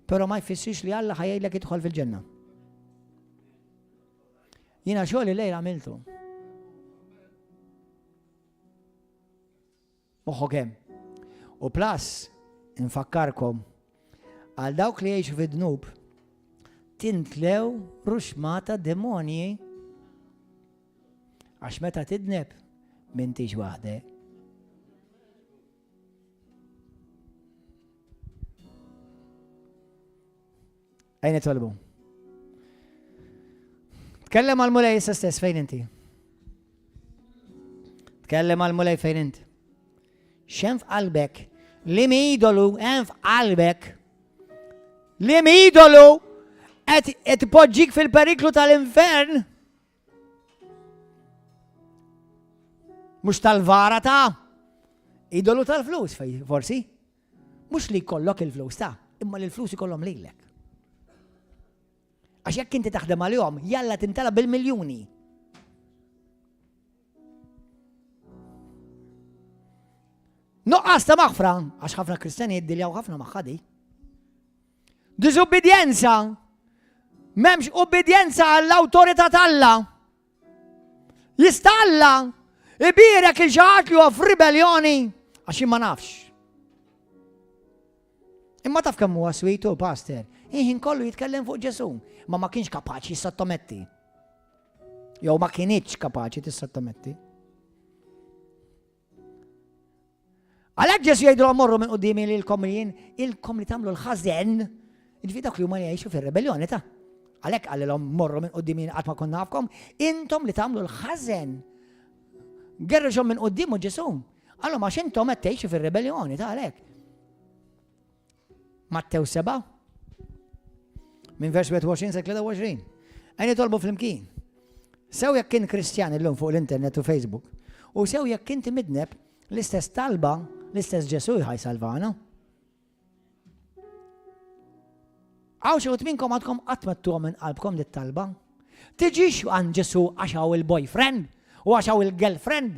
però ma jfissirx li Alla ħajjgħidlek idħol fil-ġenna. Jiena xogħol lejla għamiltu. Moħħok hemm. U plus, infakkarkom, għal dawk li jgħixu fid-dnub, tintlew ruxmata demonji għax meta tidneb m'intix waħdek. Ejn itolbu. Tkellem għal-mulej issa stess fejn inti. Tkellem għal-mulej fejn inti. Xem f'qalbek, li mi idolu hemm f'qalbek, li mi idolu qed poġġik fil-periklu tal-infern. Mhux tal-vara ta' idolu tal-flus forsi. Mhux li jkollok il-flus ta' imma li l-flus ikollhom lilek. Għax jekk inti taħdem għalihom jalla tintala bil-miljuni. Nuqqas ta' maħfra, għax ħafna Kristjani jiddiljaw ħafna maħħadi. Diżubbidjenza. M'hemmx ubbidjenza għall-awtorità t'Alla. Jista' Alla ibirek il-xi ħadd li huwa f'ribelljoni għax ma nafx. Imma taf kemm huwa sweetu pastor, ħin kollu jitkellem fuq Ġesu, ma kienx kapaċi jissottometti. Jew ma kienitx kapaċi tissottometti. Għalhekk Ġesu jgħidulhom morru minn qudiemi lilkom ilkom li tagħmlu l-ħażen, jiġifieri dawk li huma jgħixu fir-rebelljoni ta'. Għalhekk qalilhom morru minn qudiemi qatt ma kont nafkom, intom li tagħmlu l-ħażen. Gerrexhom minn qudiemu Ġesu. Allora għax intom qed tgħixu fir-rebelljoni ta' għalhekk. Mattew 7 minn vers 21 sa 23. Għajn jitolbu fl-imkien. Sew jekk kien Kristjan illum fuq l-internet u Facebook, u sew jekk inti midneb l-istess talba, l-istess Ġesu ħajsalvana. Għaw xewt minnkom għadkom għatmettu minn qalbkom dit-talba. Tiġix għan Ġesu għax hawn il-boyfriend u għax hawn il-girlfriend.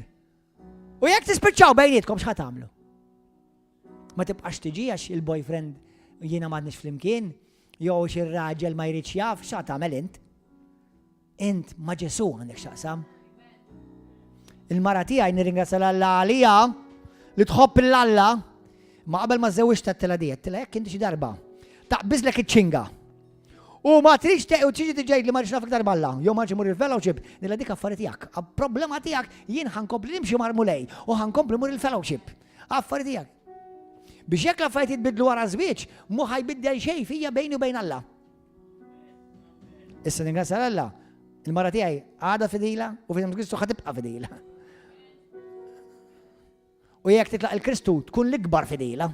U jekk tispiċċaw bejnietkom x'ħat tagħmlu? Ma tibqax tiġi għax il-boyfriend jiena m'għadniex flimkien, jew xi raġel ma jridx jaf x'ħat tagħmel int. int ma' Ġesu għandek x'taqsam. Il-mara tiegħi nirringrazzja l-Alla għalija li tħobb l-Alla ma qabel ma żewġ tat-tela diet, tila jekk inti xi darba taqbiżlek iċ-ċinga. U ma trix teq u tiġi tiġejt li ma rix nafik darba Alla, jew ma ġimur il-fellowship, nilla dik affarijiet tiegħek. Problema tiegħek jien ħankompli nimxi marmulej u ħankompli mur il-fellowship. Affarijiet tiegħek. Biex jekk l-affarijiet jitbidlu wara żwieġ, mhu ħajbiddel xejn fija bejni u bejn Alla. Issa ningrazzja l-Alla, il-mara tiegħi għadha fidila u fidem Kristu ħatibqa' fidila. U jekk titlaq il-Kristu tkun l-ikbar fidila.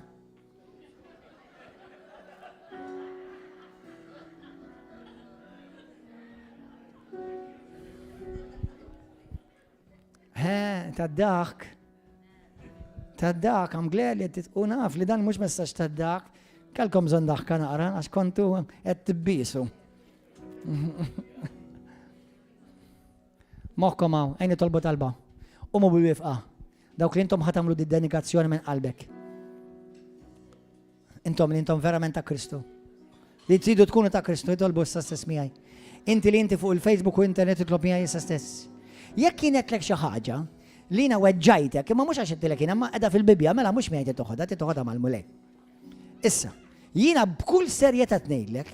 Tad-dak, I'm glad li titqu naf li dan mhux messaġġ tad-dak, kelkom bżonn daħka naqra għax kontu qed tibbisu. Moħħkom hawn, ejn tolbu talba. Umu bil-wifqa. Dawk li intom ħatamlu d-dedikazzjoni minn qalbek. Intom li intom verament ta' Kristu. Li tridu tkunu ta' Kristu, jitolbu issa stess miegħi. Inti li inti fuq il-Facebook u internet titlob miegħi issa stess. Jekk kienet lek xi ħaġa li jiena weġġajtek, imma mhux għax ittilek jiena imma qiegħda fil-Bibja mela mhux miegħi toħodha mal-mulej. Issa, jiena b'kull serjetà tngħidlek,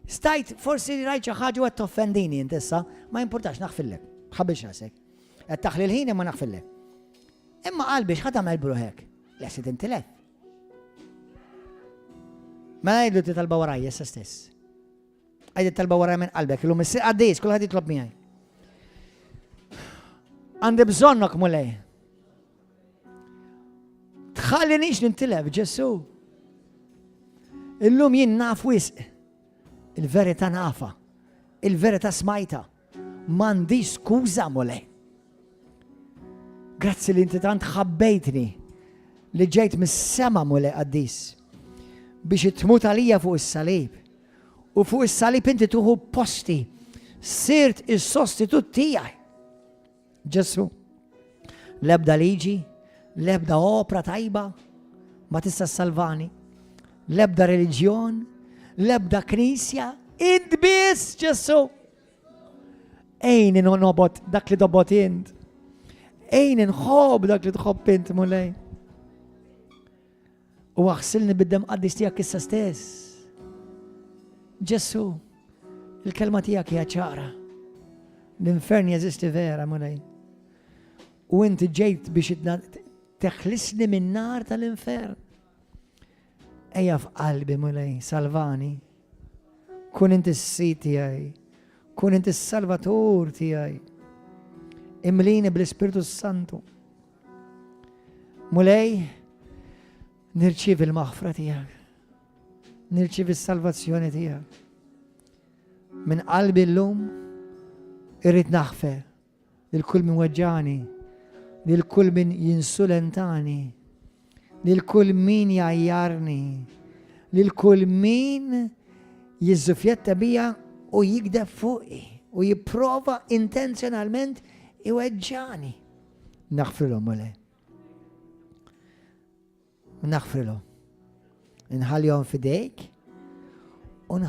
stajt forsi rajt xi ħaġa qed toffendini int issa, ma jimpurtax naħfillek, ħabbix rasek. Qed taħli l-ħin imma naħfillek. Imma qalbi x'ħad tagħmel bruħek? Leħsit intilef. Ma ngħidlu titalba warajja issa stess. Għajdi talba warajja minn qalbek, illum issir għaddejs, kull ħadd jitlob miegħi. Għandi bżonnok mulej. Tħallinix nintilef, Ġesu. Illum jien naf wisq. Il-verità nafa. Il-verità smajta. M'għandi skuża mulej. Grazzi li inti tant ħabbejtni li ġejt mis-sema mulej qaddis biex tmut għalija fuq is-salib. U fuq is-salib inti tuħu posti. Sirt is-sostitut tiegħi. Ġesu, l-ebda liġi, l-ebda opra tajba, ma tista' salvani, l-ebda reliġjon, l-ebda knisja, int biss, Ġesu. Ejn inħobot dak li dobot int. Ejn inħobb dak li tħobb int mulej. U għaxsilni bid-dem qaddis tiegħek issa stess. Ġesu, il-kelma tiegħek hija ċara. L-infern jeżisti vera mulej. U inti ġejt biex teħlisni minn nar tal-infern. Ejja f'qalbi mulej, salvani. Kun inti s-sit tiegħi, kun inti s-salvatur tiegħi. Imlini bl-Ispiritu Santu. Mulej, nirċivi l-maħfra tiegħek. Nirċivi s-salvazzjoni tiegħek. Minn qalbi l-lum irrid naħfer lil kull min weġġani, lil kull min jinsulentani, lil kull min jajjarni, lil kull min jiżżufjetta bija u jikdeb fuqi u jipprova intenzjonalment iweġġani. Naħfrilhom mole. Naħfrilhom. Nħallihom fidejk u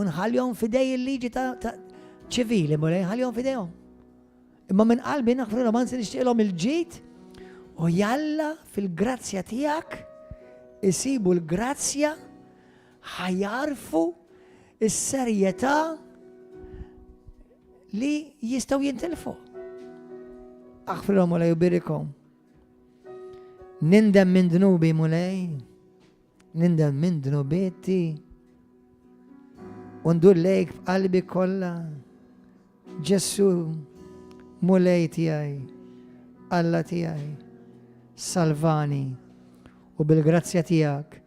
nħallihom fidej il-liġi ta' ċivili mole, nħallihom fidejhom. Imma minn qalbi naħfrilhom anzi nixtieqlhom il-ġid u jalla fil-grazzja tiegħek isibu l-grazzja ħajarfu is-serjetà li jistgħu jintilfu. Aħfrilhom mulej u birikom. Nindem minn dnubi mulej, nindem minn dnubieti u ndur lejk b'qalbi kollha. Ġesu mulej tiegħi, Alla tiegħi, salvani u bil-grazzja tiegħek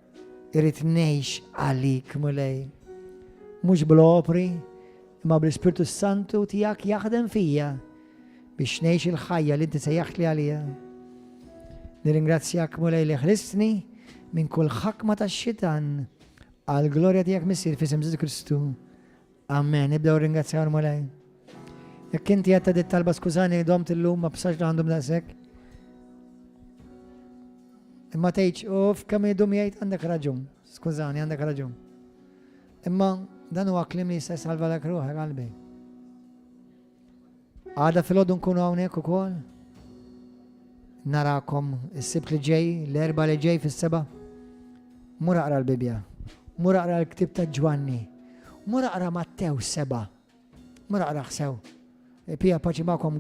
irrid ngħix għalik mulej. Mhux bl-opri, imma bl-Ispiritu Santu tiegħek jaħdem fija biex ngħix il-ħajja li inti sejjaħtli għalija. Nirringrazzjak mulej li ħlistni minn kull ħakma tax-xitan għal glorja tiegħek missier f'isem Ġesu Kristu. Amen. Nibdew ringrazzjaw mulej. Jekk inti qed tgħid talba skużani domt illum ma bsax li għandhom daqshekk. Imma tgħidx uf kemm idum jgħid għandek raġun. Skużani, għandek raġun. Imma dan huwa kliem li jista' jsalva lek ruħek qalbi. Għada fil-ħodu nkunu hawnhekk ukoll. Narakom is-sibt li ġej, l-erba li ġej fis-seba'. Mur aqra l-Bibja. Mur aqra l-ktib ta' Ġwanni. Mur aqra Mattew 7. Mur aqra ħsew. Pija paċi magħkom.